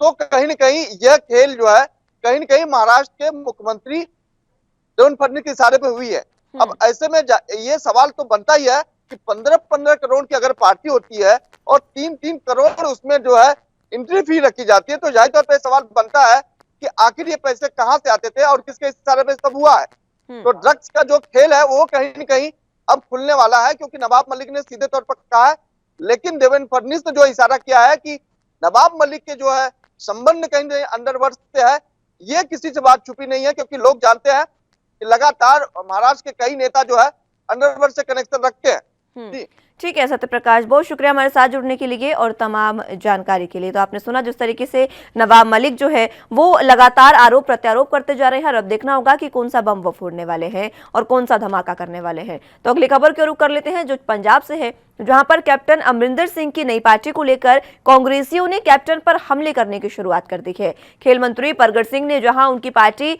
तो कहीं ना कहीं यह खेल जो है कहीं न कहीं महाराष्ट्र के मुख्यमंत्री देवेंद्र फडणवीस के इशारे पे हुई है। अब ऐसे में ये सवाल तो बनता ही है कि 15-15 करोड़ की अगर पार्टी होती है और 3-3 करोड़ उसमें जो है एंट्री फी रखी जाती है, तो जाहिर तौर पर सवाल बनता है कि आखिर ये पैसे कहां से आते थे और किसके इशारे पे सब हुआ है। तो ड्रग्स का जो खेल है वो कहीं न कहीं अब खुलने वाला है, क्योंकि नवाब मलिक ने सीधे तौर पर कहा है, लेकिन देवेंद्र फडणवीस ने जो इशारा किया है कि नवाब मलिक के जो है संबंध कहीं अंडरवर्ल्ड से है, ये किसी से बात छुपी नहीं है, क्योंकि लोग जानते हैं कि लगातार महाराष्ट्र के कई नेता जो है अंडरवर्ल्ड से कनेक्शन रखते हैं। ठीक है सत्य प्रकाश, बहुत शुक्रिया हमारे साथ जुड़ने के लिए और तमाम जानकारी के लिए। तो आपने सुना जिस तरीके से नवाब मलिक जो है वो लगातार आरोप प्रत्यारोप करते जा रहे हैं, और अब देखना होगा कि कौन सा बम वो फोड़ने वाले हैं और कौन सा धमाका करने वाले हैं। तो अगली खबर की रुख कर लेते हैं जो पंजाब से है, जहां पर कैप्टन अमरिंदर सिंह की नई पार्टी को लेकर कांग्रेसियों ने कैप्टन पर हमले करने की शुरुआत कर दी है। खेल मंत्री परगट सिंह ने जहां उनकी पार्टी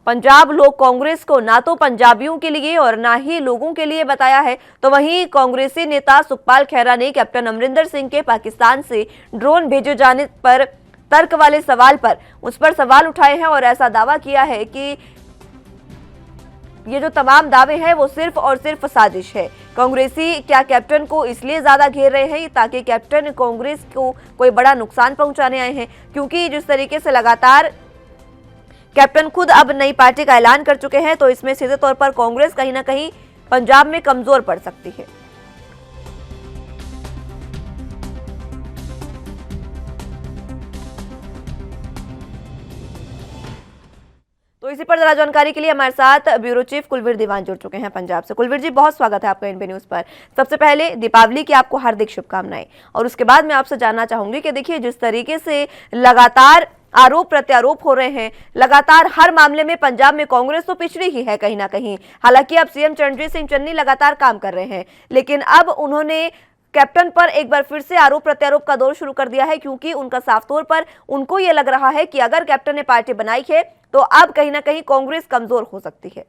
पंजाब लोक कांग्रेस को ना तो पंजाबियों के लिए और ना ही लोगों के लिए बताया है, तो वहीं कांग्रेसी नेता सुखपाल खैरा ने कैप्टन अमरिंदर सिंह के पाकिस्तान से ड्रोन भेजे जाने पर तर्क वाले सवाल पर उस पर सवाल उठाए हैं और ऐसा दावा किया है कि ये जो तमाम दावे हैं वो सिर्फ और सिर्फ साजिश है। कांग्रेसी क्या कैप्टन को इसलिए ज्यादा घेर रहे हैं ताकि कैप्टन कांग्रेस को कोई बड़ा नुकसान पहुंचाने आए हैं, क्योंकि जिस तरीके से लगातार कैप्टन खुद अब नई पार्टी का ऐलान कर चुके हैं, तो इसमें सीधे तौर पर कांग्रेस कहीं ना कहीं पंजाब में कमजोर पड़ सकती है। तो इसी पर जरा जानकारी के लिए हमारे साथ ब्यूरो चीफ कुलवीर दीवान जुड़ चुके हैं पंजाब से। कुलवीर जी, बहुत स्वागत है आपका एनबी न्यूज पर। सबसे पहले दीपावली की आपको हार्दिक शुभकामनाएं, और उसके बाद मैं आपसे जानना चाहूंगी कि देखिए जिस तरीके से लगातार आरोप प्रत्यारोप हो रहे हैं लगातार हर मामले में। पंजाब में कांग्रेस तो पिछड़ी ही है कहीं ना कहीं। हालांकि अब सीएम चरणजीत सिंह चन्नी लगातार काम कर रहे हैं, लेकिन अब उन्होंने कैप्टन पर एक बार फिर से आरोप प्रत्यारोप का दौर शुरू कर दिया है, क्योंकि उनका साफ तौर पर उनको ये लग रहा है कि अगर कैप्टन ने पार्टी बनाई है तो अब कहीं ना कहीं कांग्रेस कमजोर हो सकती है।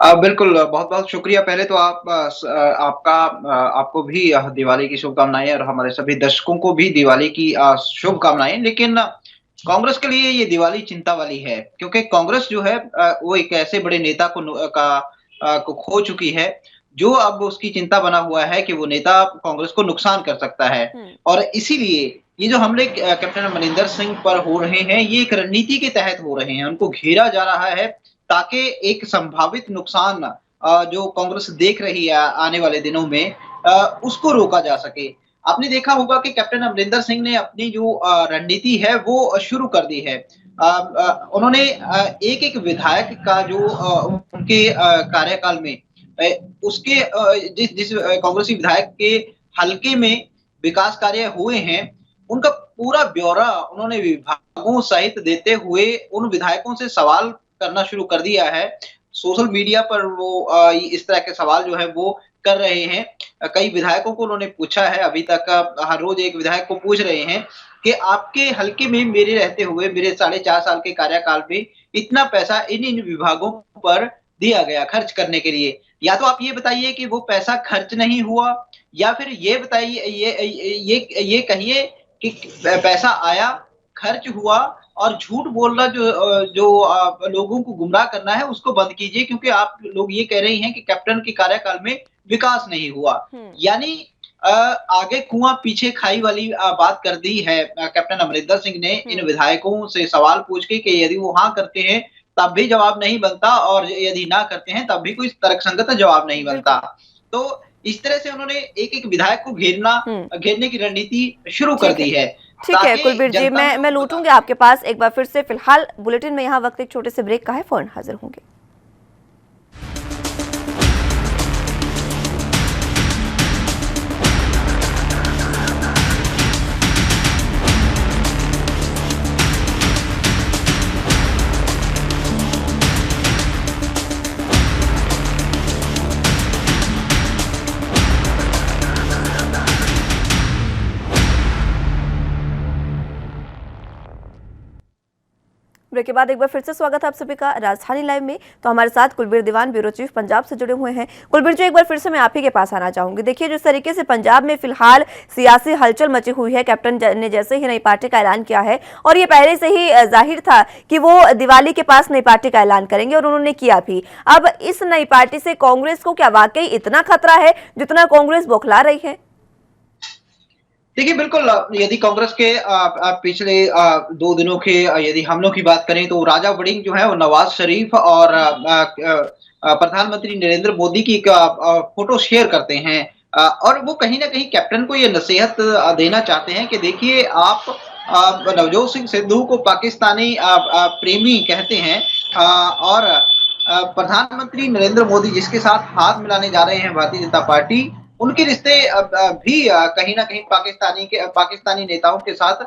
बिल्कुल, बहुत बहुत शुक्रिया। पहले तो आपको भी दिवाली की शुभकामनाएं और हमारे सभी दर्शकों को भी दिवाली की शुभकामनाएं। लेकिन कांग्रेस के लिए ये दिवाली चिंता वाली है, क्योंकि कांग्रेस जो है वो एक ऐसे बड़े नेता को खो चुकी है जो अब उसकी चिंता बना हुआ है कि वो नेता कांग्रेस को नुकसान कर सकता है। और इसीलिए ये जो हमले कैप्टन अमरिंदर सिंह पर हो रहे हैं, ये एक रणनीति के तहत हो रहे हैं। उनको घेरा जा रहा है ताकि एक संभावित नुकसान जो कांग्रेस देख रही है आने वाले दिनों में, उसको रोका जा सके। आपने देखा होगा कि कैप्टन अमरिंदर सिंह ने अपनी जो रणनीति है वो शुरू कर दी है। उन्होंने एक एक विधायक का जो उनके कार्यकाल में उसके जिस कांग्रेसी विधायक के हलके में विकास कार्य हुए हैं, उनका पूरा ब्यौरा उन्होंने विभागों सहित देते हुए उन विधायकों से सवाल करना शुरू कर दिया है। सोशल मीडिया पर वो इस तरह के सवाल जो है वो कर रहे हैं। कई विधायकों को उन्होंने पूछा है, अभी तक हर रोज एक विधायक को पूछ रहे हैं कि आपके हलके में मेरे रहते हुए मेरे 4.5 साल के कार्यकाल में इतना पैसा इन विभागों पर दिया गया खर्च करने के लिए। या तो आप ये बताइए कि वो पैसा खर्च नहीं हुआ, या फिर ये बताइए, ये कहिए कि पैसा आया, खर्च हुआ, और झूठ बोलना जो लोगों को गुमराह करना है उसको बंद कीजिए, क्योंकि आप लोग ये कह रहे हैं कि कैप्टन के कार्यकाल में विकास नहीं हुआ। यानी आगे कुआं पीछे खाई वाली बात कर दी है कैप्टन अमरिंदर सिंह ने इन विधायकों से सवाल पूछ के कि यदि वो हाँ करते हैं तब भी जवाब नहीं बनता, और यदि ना करते हैं तब भी कोई तर्कसंगत जवाब नहीं बनता। तो इस तरह से उन्होंने एक एक विधायक को घेरने की रणनीति शुरू कर दी है। ठीक है कुलबीर जी, मैं लौटूंगी आपके पास एक बार फिर से। फिलहाल बुलेटिन में यहाँ वक्त एक छोटे से ब्रेक का है, फौरन हाजिर होंगे। ब्रेक के बाद एक बार फिर से स्वागत है आप सभी का राजधानी लाइव में। तो हमारे साथ कुलबीर दीवान ब्यूरो चीफ पंजाब से जुड़े हुए हैं। कुलबीर जी, एक बार फिर से मैं आप ही के पास आना चाहूंगी। देखिए, जिस तरीके से पंजाब में फिलहाल सियासी हलचल मची हुई है, कैप्टन ने जैसे ही नई पार्टी का ऐलान किया है, और ये पहले से ही जाहिर था कि वो दिवाली के पास नई पार्टी का ऐलान करेंगे, और उन्होंने किया भी। अब इस नई पार्टी से कांग्रेस को क्या वाकई इतना खतरा है जितना कांग्रेस बौखला रही है? देखिए, बिल्कुल, यदि कांग्रेस के पिछले 2 दिनों के यदि हमलों की बात करें तो राजा वड़िंग जो है वो नवाज शरीफ और प्रधानमंत्री नरेंद्र मोदी की फोटो शेयर करते हैं, और वो कहीं ना कहीं कैप्टन को ये नसीहत देना चाहते हैं कि देखिए, आप नवजोत सिंह सिद्धू को पाकिस्तानी प्रेमी कहते हैं, और प्रधानमंत्री नरेंद्र मोदी जिसके साथ हाथ मिलाने जा रहे हैं भारतीय जनता पार्टी, उनके रिश्ते भी कहीं ना कहीं पाकिस्तानी नेताओं के साथ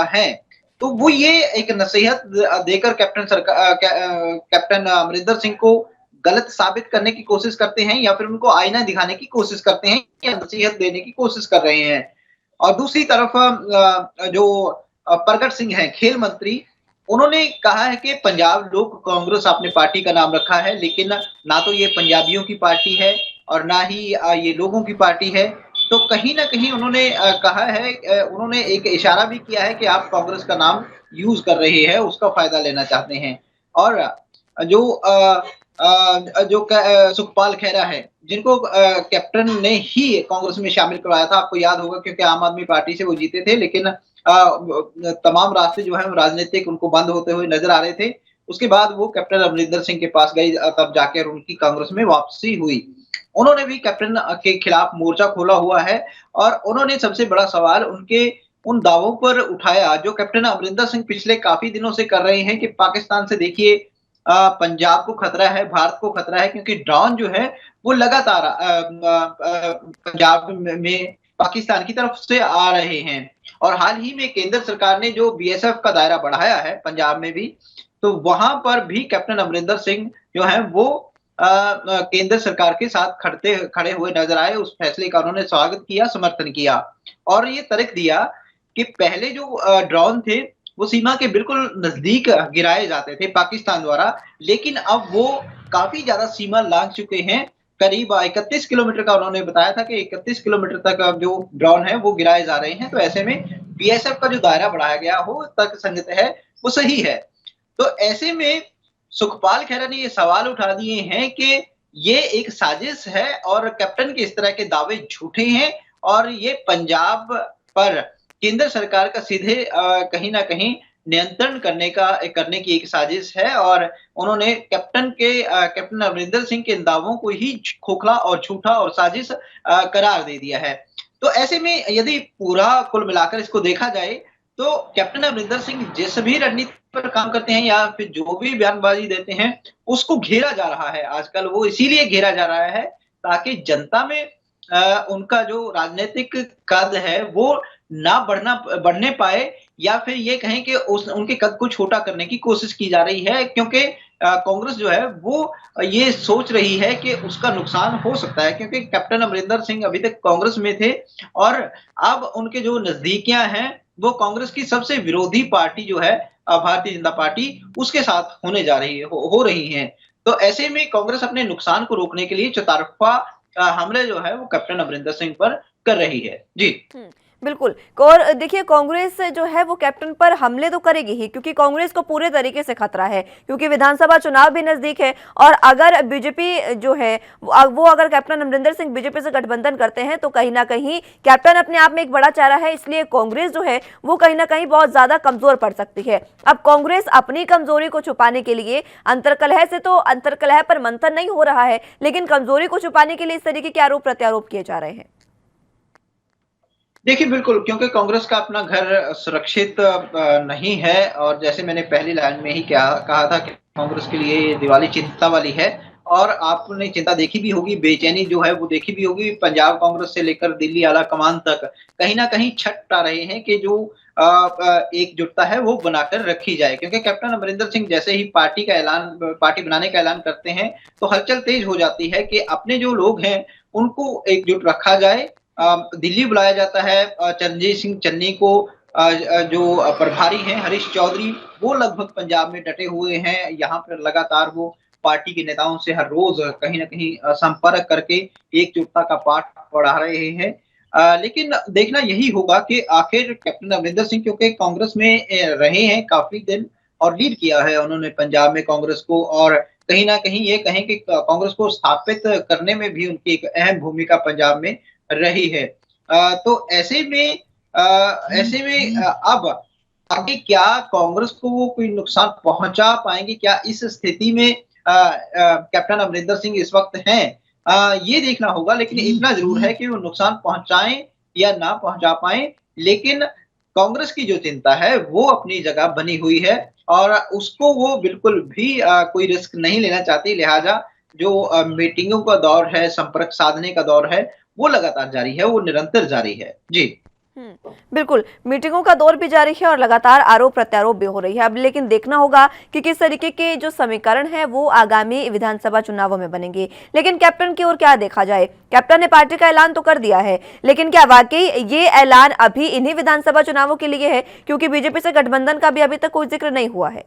हैं। तो वो ये एक नसीहत देकर कैप्टन अमरिंदर सिंह को गलत साबित करने की कोशिश करते हैं, या फिर उनको आईना दिखाने की कोशिश करते हैं, या नसीहत देने की कोशिश कर रहे हैं। और दूसरी तरफ जो प्रगट सिंह हैं, खेल मंत्री, उन्होंने कहा है कि पंजाब लोक कांग्रेस अपने पार्टी का नाम रखा है, लेकिन ना तो ये पंजाबियों की पार्टी है और ना ही ये लोगों की पार्टी है। तो कहीं ना कहीं उन्होंने कहा है, उन्होंने एक इशारा भी किया है कि आप कांग्रेस का नाम यूज कर रहे हैं, उसका फायदा लेना चाहते हैं। और जो सुखपाल खैरा है, जिनको कैप्टन ने ही कांग्रेस में शामिल करवाया था, आपको याद होगा, क्योंकि आम आदमी पार्टी से वो जीते थे, लेकिन तमाम रास्ते जो है राजनीतिक उनको बंद होते हुए नजर आ रहे थे। उसके बाद वो कैप्टन अमरिंदर सिंह के पास गई, तब जाकर उनकी कांग्रेस में वापसी हुई। उन्होंने भी कैप्टन के खिलाफ मोर्चा खोला हुआ है, और उन्होंने सबसे बड़ा सवाल उनके उन दावों पर उठाया जो कैप्टन अमरिंदर सिंह पिछले काफी दिनों से कर रहे हैं कि पाकिस्तान से देखिए पंजाब को खतरा है, भारत को खतरा है, क्योंकि ड्रोन जो है वो लगातार पंजाब में पाकिस्तान की तरफ से आ रहे हैं। और हाल ही में केंद्र सरकार ने जो बीएसएफ का दायरा बढ़ाया है पंजाब में भी, तो वहां पर भी कैप्टन अमरिंदर सिंह जो है वो केंद्र सरकार के साथ खड़े हुए नजर आए। उस फैसले का उन्होंने स्वागत किया, समर्थन किया और ये तर्क दिया कि पहले जो ड्रोन थे वो सीमा के बिल्कुल नजदीक गिराए जाते थे पाकिस्तान द्वारा, लेकिन अब वो काफी ज्यादा सीमा लांघ चुके हैं। करीब 31 किलोमीटर का उन्होंने बताया था कि 31 किलोमीटर तक जो ड्रोन है वो गिराए जा रहे हैं। तो ऐसे में बीएसएफ का जो दायरा बढ़ाया गया हो तर्कसंगत है, वो सही है। तो ऐसे में सुखपाल खैरा ने ये सवाल उठा दिए हैं कि ये एक साजिश है और कैप्टन के इस तरह के दावे झूठे हैं और ये पंजाब पर केंद्र सरकार का सीधे कहीं ना कहीं नियंत्रण करने की एक साजिश है। और उन्होंने कैप्टन अमरिंदर सिंह के इन दावों को ही खोखला और झूठा और साजिश करार दे दिया है। तो ऐसे में यदि पूरा कुल मिलाकर इसको देखा जाए तो कैप्टन अमरिंदर सिंह जिस भी रणनीति पर काम करते हैं या फिर जो भी बयानबाजी देते हैं उसको घेरा जा रहा है आजकल। वो इसीलिए घेरा जा रहा है ताकि जनता में उनका जो राजनीतिक कद है वो ना बढ़ने पाए, या फिर ये कहें कि उनके कद को छोटा करने की कोशिश की जा रही है, क्योंकि कांग्रेस जो है वो ये सोच रही है कि उसका नुकसान हो सकता है, क्योंकि कैप्टन अमरिंदर सिंह अभी तक कांग्रेस में थे और अब उनके जो नजदीकियां हैं वो कांग्रेस की सबसे विरोधी पार्टी जो है भारतीय जनता पार्टी, उसके साथ होने जा रही है हो रही है। तो ऐसे में कांग्रेस अपने नुकसान को रोकने के लिए चौतरफा हमले जो है वो कैप्टन अमरिंदर सिंह पर कर रही है। जी बिल्कुल। और देखिए, कांग्रेस जो है वो कैप्टन पर हमले तो करेगी ही, क्योंकि कांग्रेस को पूरे तरीके से खतरा है, क्योंकि विधानसभा चुनाव भी नजदीक है। और अगर बीजेपी जो है वो अगर कैप्टन अमरिंदर सिंह बीजेपी से गठबंधन करते हैं तो कहीं ना कहीं कैप्टन अपने आप में एक बड़ा चेहरा है, इसलिए कांग्रेस जो है वो कहीं ना कहीं बहुत ज्यादा कमजोर पड़ सकती है। अब कांग्रेस अपनी कमजोरी को छुपाने के लिए अंतरकलह पर मंथन नहीं हो रहा है, लेकिन कमजोरी को छुपाने के लिए इस तरीके के आरोप प्रत्यारोप किए जा रहे हैं। देखिए बिल्कुल, क्योंकि कांग्रेस का अपना घर सुरक्षित नहीं है और जैसे मैंने पहली लाइन में ही कहा था कि कांग्रेस के लिए दिवाली चिंता वाली है। और आपने चिंता देखी भी होगी, बेचैनी जो है वो देखी भी होगी। पंजाब कांग्रेस से लेकर दिल्ली आला कमान तक कहीं ना कहीं छटपटा रहे हैं कि जो एकजुटता है वो बनाकर रखी जाए, क्योंकि कैप्टन अमरिंदर सिंह जैसे ही पार्टी बनाने का ऐलान करते हैं तो हलचल तेज हो जाती है कि अपने जो लोग हैं उनको एकजुट रखा जाए। दिल्ली बुलाया जाता है चरणजीत सिंह चन्नी को, जो प्रभारी हैं हरीश चौधरी, वो लगभग पंजाब में डटे हुए हैं। यहाँ पर लगातार वो पार्टी के नेताओं से हर रोज कहीं ना कहीं संपर्क करके एकजुटता का पाठ पढ़ा रहे हैं। लेकिन देखना यही होगा कि आखिर कैप्टन अमरिंदर सिंह, क्योंकि कांग्रेस में रहे हैं काफी दिन और लीड किया है उन्होंने पंजाब में कांग्रेस को, और कहीं ना कहीं ये कहें कि कांग्रेस को स्थापित करने में भी उनकी एक अहम भूमिका पंजाब में रही है। तो ऐसे में अब आगे क्या कांग्रेस को वो कोई नुकसान पहुंचा पाएंगे, क्या इस स्थिति में कैप्टन अमरिंदर सिंह इस वक्त हैं, ये देखना होगा। लेकिन इतना जरूर है कि वो नुकसान पहुंचाएं या ना पहुंचा पाए, लेकिन कांग्रेस की जो चिंता है वो अपनी जगह बनी हुई है और उसको वो बिल्कुल भी कोई रिस्क नहीं लेना चाहती। लिहाजा जो मीटिंगों का दौर है, संपर्क साधने का दौर है, वो लगातार जारी है, वो निरंतर जारी है। जी बिल्कुल, मीटिंगों का दौर भी जारी है और लगातार आरोप प्रत्यारोप भी हो रही है। अब लेकिन देखना होगा कि किस तरीके के जो समीकरण है वो आगामी विधानसभा चुनावों में बनेंगे। लेकिन कैप्टन की ओर क्या देखा जाए, कैप्टन ने पार्टी का ऐलान तो कर दिया है, लेकिन क्या वाकई ये ऐलान अभी इन्हीं विधानसभा चुनावों के लिए है, क्योंकि बीजेपी से गठबंधन का भी अभी तक कोई जिक्र नहीं हुआ है।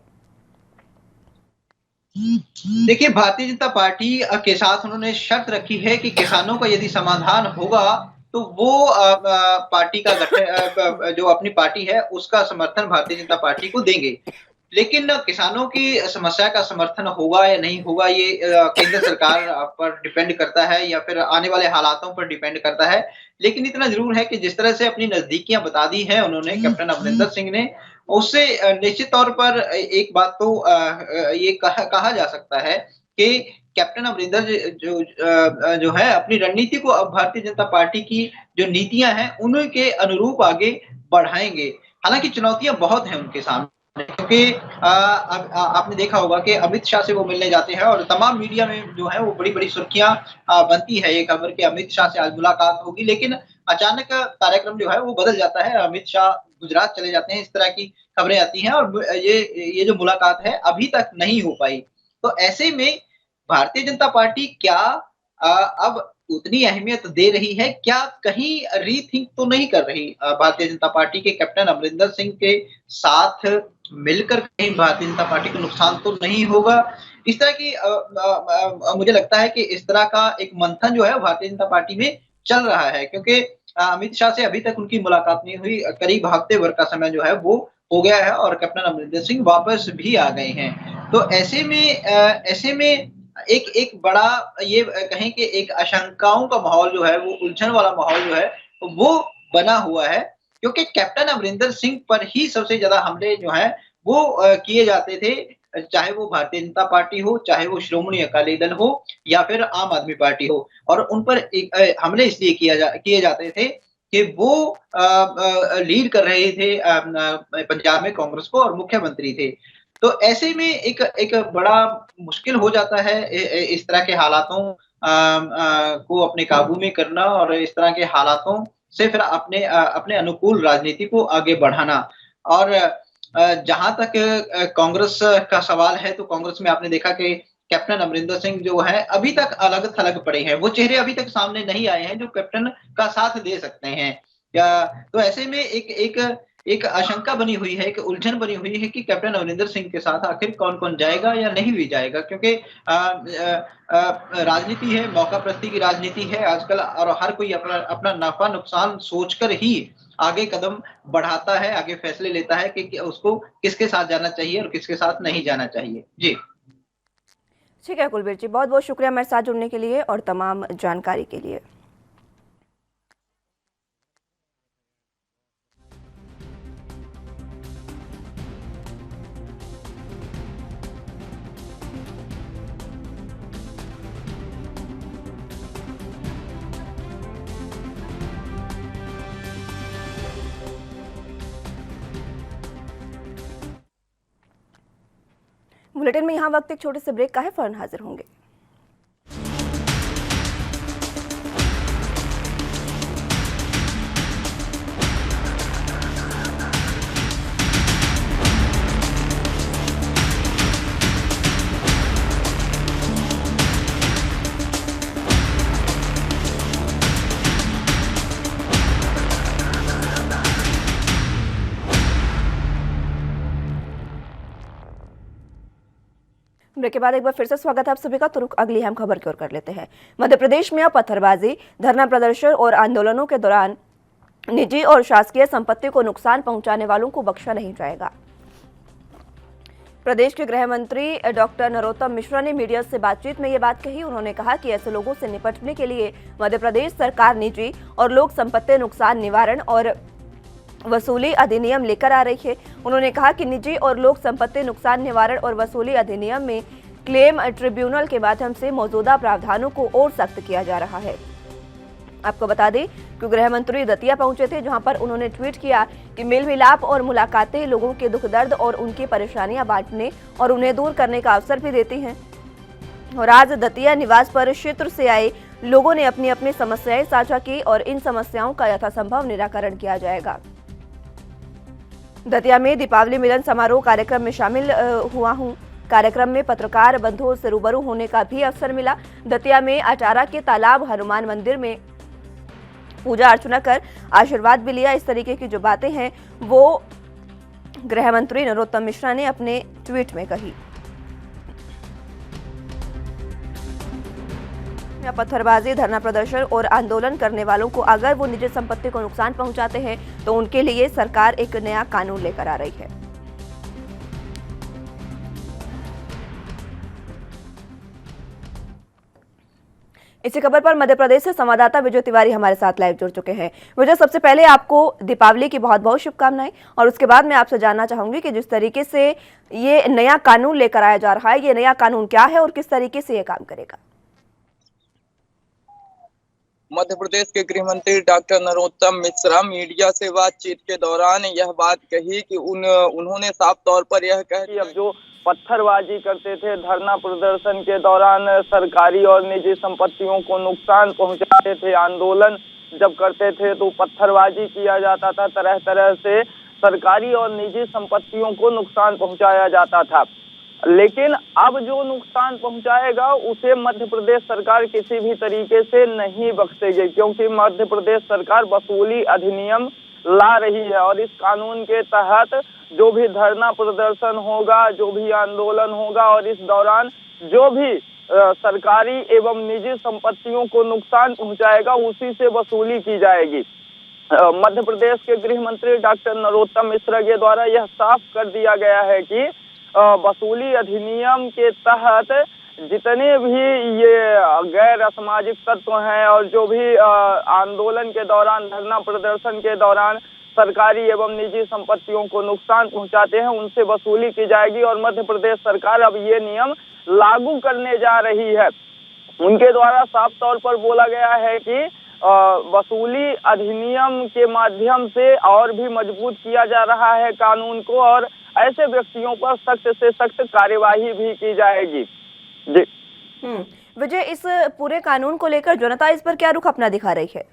देखिए, भारतीय जनता पार्टी के साथ उन्होंने शर्त रखी है कि किसानों का यदि समाधान होगा तो वो पार्टी का जो अपनी पार्टी है उसका समर्थन भारतीय जनता पार्टी को देंगे। लेकिन किसानों की समस्या का समर्थन होगा या नहीं होगा ये केंद्र सरकार पर डिपेंड करता है या फिर आने वाले हालातों पर डिपेंड करता है। लेकिन इतना जरूर है कि जिस तरह से अपनी नजदीकियां बता दी हैं उन्होंने, कैप्टन अमरिंदर सिंह ने, उससे निश्चित तौर पर एक बात तो ये कहा जा सकता है कि कैप्टन अमरिंदर जो है अपनी रणनीति को अब भारतीय जनता पार्टी की जो नीतियां हैं उन्हीं के अनुरूप आगे बढ़ाएंगे। हालांकि चुनौतियां बहुत हैं उनके सामने, क्योंकि आपने देखा होगा कि अमित शाह से वो मिलने जाते हैं और तमाम मीडिया में जो है वो बड़ी बड़ी सुर्खियां बनती है ये खबर कि अमित शाह से आज मुलाकात होगी। लेकिन अचानक कार्यक्रम जो है वो बदल जाता है, अमित शाह गुजरात चले जाते हैं, इस तरह की खबरें आती हैं और ये जो मुलाकात है अभी तक नहीं हो पाई। तो ऐसे में भारतीय जनता पार्टी क्या अब उतनी अहमियत दे रही है? क्या कहीं रीथिंक तो नहीं कर रही भारतीय जनता पार्टी के कैप्टन अमरिंदर सिंह के साथ मिलकर कहीं भारतीय जनता पार्टी को नुकसान तो नहीं होगा? इस तरह की मुझे लगता है कि इस तरह का एक मंथन जो है भारतीय जनता पार्टी में चल रहा है, क्योंकि अमित शाह से अभी तक उनकी मुलाकात नहीं हुई, करीब हफ्ते भर का समय जो है वो हो गया है और कैप्टन अमरिंदर सिंह वापस भी आ गए हैं। तो ऐसे में एक बड़ा ये कहें कि एक आशंकाओं का माहौल जो है, वो उलझन वाला माहौल जो है वो बना हुआ है, क्योंकि कैप्टन अमरिंदर सिंह पर ही सबसे ज्यादा हमले जो हैं वो किए जाते थे, चाहे वो भारतीय जनता पार्टी हो, चाहे वो श्रोमणी अकाली दल हो या फिर आम आदमी पार्टी हो। और उन पर हमले इसलिए किए जाते थे कि वो लीड कर रहे थे पंजाब में कांग्रेस को और मुख्यमंत्री थे। तो ऐसे में एक बड़ा मुश्किल हो जाता है इस तरह के हालातों को अपने काबू में करना और इस तरह के हालातों से फिर अपने अनुकूल राजनीति को आगे बढ़ाना। और जहां तक कांग्रेस का सवाल है, तो कांग्रेस में आपने देखा कि कैप्टन अमरिंदर सिंह जो है अभी तक अलग थलग पड़े हैं, वो चेहरे अभी तक सामने नहीं आए हैं जो कैप्टन का साथ दे सकते हैं। या तो ऐसे में एक आशंका बनी हुई है, एक उलझन बनी हुई है कि कैप्टन अमरिंदर सिंह के साथ आखिर कौन-कौन जाएगा या नहीं भी जाएगा, क्योंकि राजनीति है, मौका प्रस्ती की राजनीति है आजकल और हर कोई अपना नफा नुकसान सोचकर ही आगे कदम बढ़ाता है, आगे फैसले लेता है कि उसको किसके साथ जाना चाहिए और किसके साथ नहीं जाना चाहिए। जी ठीक है कुलबीर जी, बहुत बहुत शुक्रिया मेरे साथ जुड़ने के लिए और तमाम जानकारी के लिए। बुलेटिन में यहाँ वक्त एक छोटे से ब्रेक का है, फौरन हाजिर होंगे। ब्रेक के बाद एक बार फिर से स्वागत है आप सभी का। तो रुक अगली अहम खबर की ओर कर लेते हैं। मध्य प्रदेश में अब पत्थरबाजी, धरना प्रदर्शन और आंदोलनों के दौरान निजी और शासकीय संपत्ति को नुकसान पहुंचाने वालों को बख्शा नहीं जाएगा। प्रदेश के गृह मंत्री डॉक्टर नरोत्तम मिश्रा ने मीडिया से बातचीत में ये बात कही। उन्होंने कहा कि ऐसे लोगों से निपटने के लिए मध्य प्रदेश सरकार निजी और लोक संपत्ति नुकसान निवारण और वसूली अधिनियम लेकर आ रही है। उन्होंने कहा कि निजी और लोक संपत्ति नुकसान निवारण और वसूली अधिनियम में क्लेम ट्रिब्यूनल के माध्यम से मौजूदा प्रावधानों को और सख्त किया जा रहा है। आपको बता दें कि गृह मंत्री दतिया पहुंचे थे, जहां पर उन्होंने ट्वीट किया कि मेल मिलाप और मुलाकातें लोगों के दुख दर्द और उनकी परेशानियां बांटने और उन्हें दूर करने का अवसर भी देती हैं। और आज दतिया निवास पर क्षेत्र से आए लोगों ने अपनी अपनी समस्याएं साझा की और इन समस्याओं का यथासंभव निराकरण किया जाएगा। दतिया में दीपावली मिलन समारोह कार्यक्रम में शामिल हुआ हूं। कार्यक्रम में पत्रकार बंधुओं से रूबरू होने का भी अवसर मिला। दतिया में अटारा के तालाब हनुमान मंदिर में पूजा अर्चना कर आशीर्वाद भी लिया। इस तरीके की जो बातें हैं वो गृह मंत्री नरोत्तम मिश्रा ने अपने ट्वीट में कही। पत्थरबाजी, धरना प्रदर्शन और आंदोलन करने वालों को अगर वो निजी संपत्ति को नुकसान पहुंचाते हैं तो उनके लिए सरकार एक नया कानून लेकर आ रही है। इसी खबर पर मध्य प्रदेश से संवाददाता विजय तिवारी हमारे साथ लाइव जुड़ चुके हैं। विजय, सबसे पहले आपको दीपावली की बहुत बहुत शुभकामनाएं और उसके बाद मैं आपसे जानना चाहूंगी कि जिस तरीके से ये नया कानून लेकर आया जा रहा है, ये नया कानून क्या है और किस तरीके से ये काम करेगा? मध्य प्रदेश के गृह मंत्री डॉक्टर नरोत्तम मिश्रा मीडिया से बातचीत के दौरान यह बात कही कि उन्होंने साफ तौर पर यह कहा कि अब जो पत्थरबाजी करते थे, धरना प्रदर्शन के दौरान सरकारी और निजी संपत्तियों को नुकसान पहुंचाते थे, आंदोलन जब करते थे तो पत्थरबाजी किया जाता था, तरह तरह से सरकारी और निजी संपत्तियों को नुकसान पहुंचाया जाता था। लेकिन अब जो नुकसान पहुंचाएगा उसे मध्य प्रदेश सरकार किसी भी तरीके से नहीं बख्शेगी, क्योंकि मध्य प्रदेश सरकार वसूली अधिनियम ला रही है और इस कानून के तहत जो भी धरना प्रदर्शन होगा, जो भी आंदोलन होगा और इस दौरान जो भी सरकारी एवं निजी संपत्तियों को नुकसान पहुंचाएगा उसी से वसूली की जाएगी। मध्य प्रदेश के गृह मंत्री डॉक्टर नरोत्तम मिश्रा के द्वारा यह साफ कर दिया गया है कि वसूली अधिनियम के तहत जितने भी ये गैर असामाजिक तत्व हैं और जो भी आंदोलन के दौरान, धरना प्रदर्शन के दौरान सरकारी एवं निजी संपत्तियों को नुकसान पहुंचाते हैं उनसे वसूली की जाएगी और मध्य प्रदेश सरकार अब ये नियम लागू करने जा रही है। उनके द्वारा साफ तौर पर बोला गया है कि वसूली अधिनियम के माध्यम से और भी मजबूत किया जा रहा है कानून को और ऐसे व्यक्तियों पर सख्त से सख्त कार्यवाही भी की जाएगी। जी विजय, इस पूरे कानून को लेकर जनता इस पर क्या रुख अपना दिखा रही है?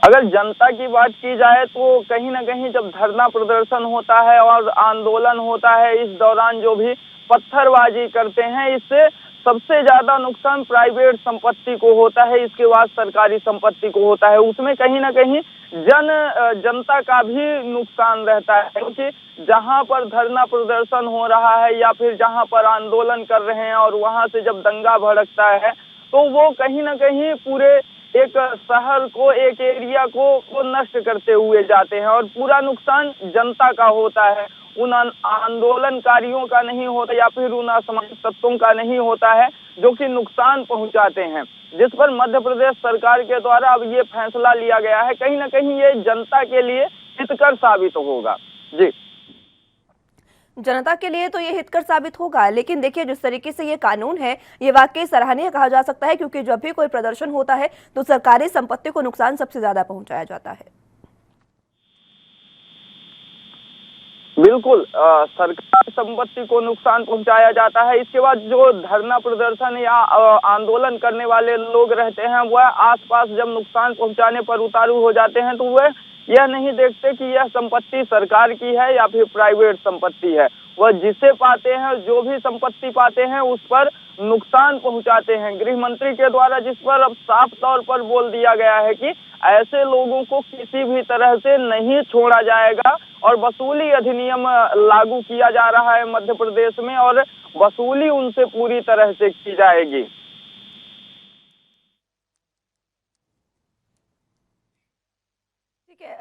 अगर जनता की बात की जाए तो कहीं ना कहीं जब धरना प्रदर्शन होता है और आंदोलन होता है, इस दौरान जो भी पत्थरबाजी करते हैं, इससे सबसे ज्यादा नुकसान प्राइवेट संपत्ति को होता है, इसके बाद सरकारी संपत्ति को होता है। उसमें कहीं ना कहीं जनता का भी नुकसान रहता है, क्योंकि जहां पर धरना प्रदर्शन हो रहा है या फिर जहां पर आंदोलन कर रहे हैं और वहां से जब दंगा भड़कता है तो वो कहीं ना कहीं पूरे एक शहर को, एक एरिया को नष्ट करते हुए जाते हैं और पूरा नुकसान जनता का होता है, उन आंदोलनकारियों का नहीं होता या फिर उन असामाजिक तत्वों का नहीं होता है जो कि नुकसान पहुंचाते हैं, जिस पर मध्य प्रदेश सरकार के द्वारा अब ये फैसला लिया गया है। कहीं ना कहीं ये जनता के लिए हितकर साबित होगा। जी, जनता के लिए तो ये हितकर साबित होगा, लेकिन देखिए जिस तरीके से ये कानून है ये वाकई सराहनीय कहा जा सकता है, क्योंकि जब भी कोई प्रदर्शन होता है तो सरकारी संपत्ति को नुकसान सबसे ज्यादा पहुंचाया जाता है। बिल्कुल, सरकारी संपत्ति को नुकसान पहुंचाया जाता है। इसके बाद जो धरना प्रदर्शन या आंदोलन करने वाले लोग रहते हैं वह आसपास जब नुकसान पहुंचाने पर उतारू हो जाते हैं तो वह यह नहीं देखते कि यह संपत्ति सरकार की है या फिर प्राइवेट संपत्ति है। वह जिसे पाते हैं, जो भी संपत्ति पाते हैं उस पर नुकसान पहुंचाते हैं। गृह मंत्री के द्वारा जिस पर अब साफ तौर पर बोल दिया गया है कि ऐसे लोगों को किसी भी तरह से नहीं छोड़ा जाएगा और वसूली अधिनियम लागू किया जा रहा है मध्य प्रदेश में और वसूली उनसे पूरी तरह से की जाएगी।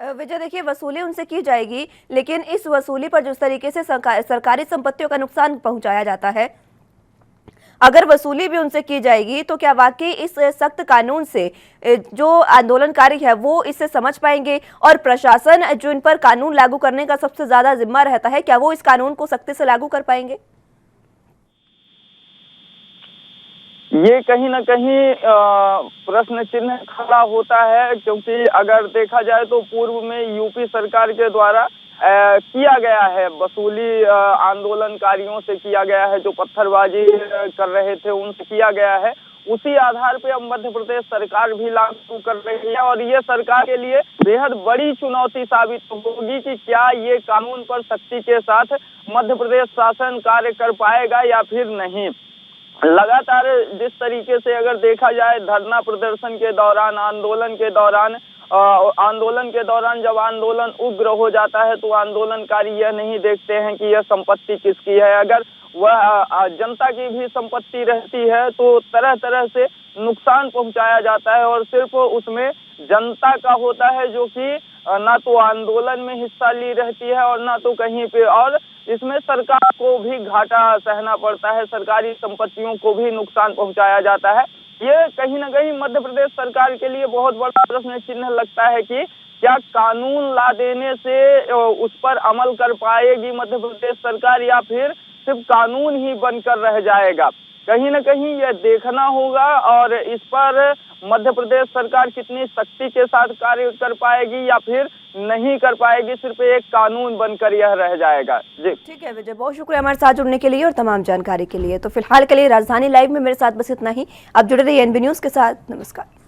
विजय, देखिए वसूली उनसे की जाएगी, लेकिन इस वसूली पर जिस तरीके से सरकारी संपत्तियों का नुकसान पहुंचाया जाता है, अगर वसूली भी उनसे की जाएगी तो क्या वाकई इस सख्त कानून से जो आंदोलनकारी है वो इससे समझ पाएंगे और प्रशासन जो इन पर कानून लागू करने का सबसे ज्यादा जिम्मा रहता है, क्या वो इस कानून को सख्ती से लागू कर पाएंगे? ये कहीं ना कहीं प्रश्न चिन्ह खड़ा होता है, क्योंकि अगर देखा जाए तो पूर्व में यूपी सरकार के द्वारा किया गया है वसूली, आंदोलनकारियों से किया गया है, जो पत्थरबाजी कर रहे थे उनसे किया गया है। उसी आधार पे अब मध्य प्रदेश सरकार भी लागू कर रही है और ये सरकार के लिए बेहद बड़ी चुनौती साबित होगी कि क्या ये कानून पर सख्ती के साथ मध्य प्रदेश शासन कार्य कर पाएगा या फिर नहीं। लगातार जिस तरीके से अगर देखा जाए धरना प्रदर्शन के दौरान, आंदोलन के दौरान जब आंदोलन उग्र हो जाता है तो आंदोलनकारी यह नहीं देखते हैं कि यह संपत्ति किसकी है। अगर वह जनता की भी संपत्ति रहती है तो तरह तरह से नुकसान पहुंचाया जाता है और सिर्फ उसमें जनता का होता है, जो कि ना तो आंदोलन में हिस्सा ली रहती है और ना तो कहीं पे, और इसमें सरकार को भी घाटा सहना पड़ता है, सरकारी संपत्तियों को भी नुकसान पहुंचाया जाता है। ये कहीं ना कहीं मध्य प्रदेश सरकार के लिए बहुत बड़ा प्रश्न चिन्ह लगता है कि क्या कानून ला देने से उस पर अमल कर पाएगी मध्य प्रदेश सरकार या फिर सिर्फ कानून ही बनकर रह जाएगा। कहीं न कहीं यह देखना होगा और इस पर मध्य प्रदेश सरकार कितनी सख्ती के साथ कार्य कर पाएगी या फिर नहीं कर पाएगी, सिर्फ एक कानून बनकर यह रह जाएगा। जी ठीक है विजय, बहुत शुक्रिया हमारे साथ जुड़ने के लिए और तमाम जानकारी के लिए। तो फिलहाल के लिए राजधानी लाइव में मेरे साथ बस इतना ही। आप जुड़े रहिए एएनबी न्यूज के साथ। नमस्कार।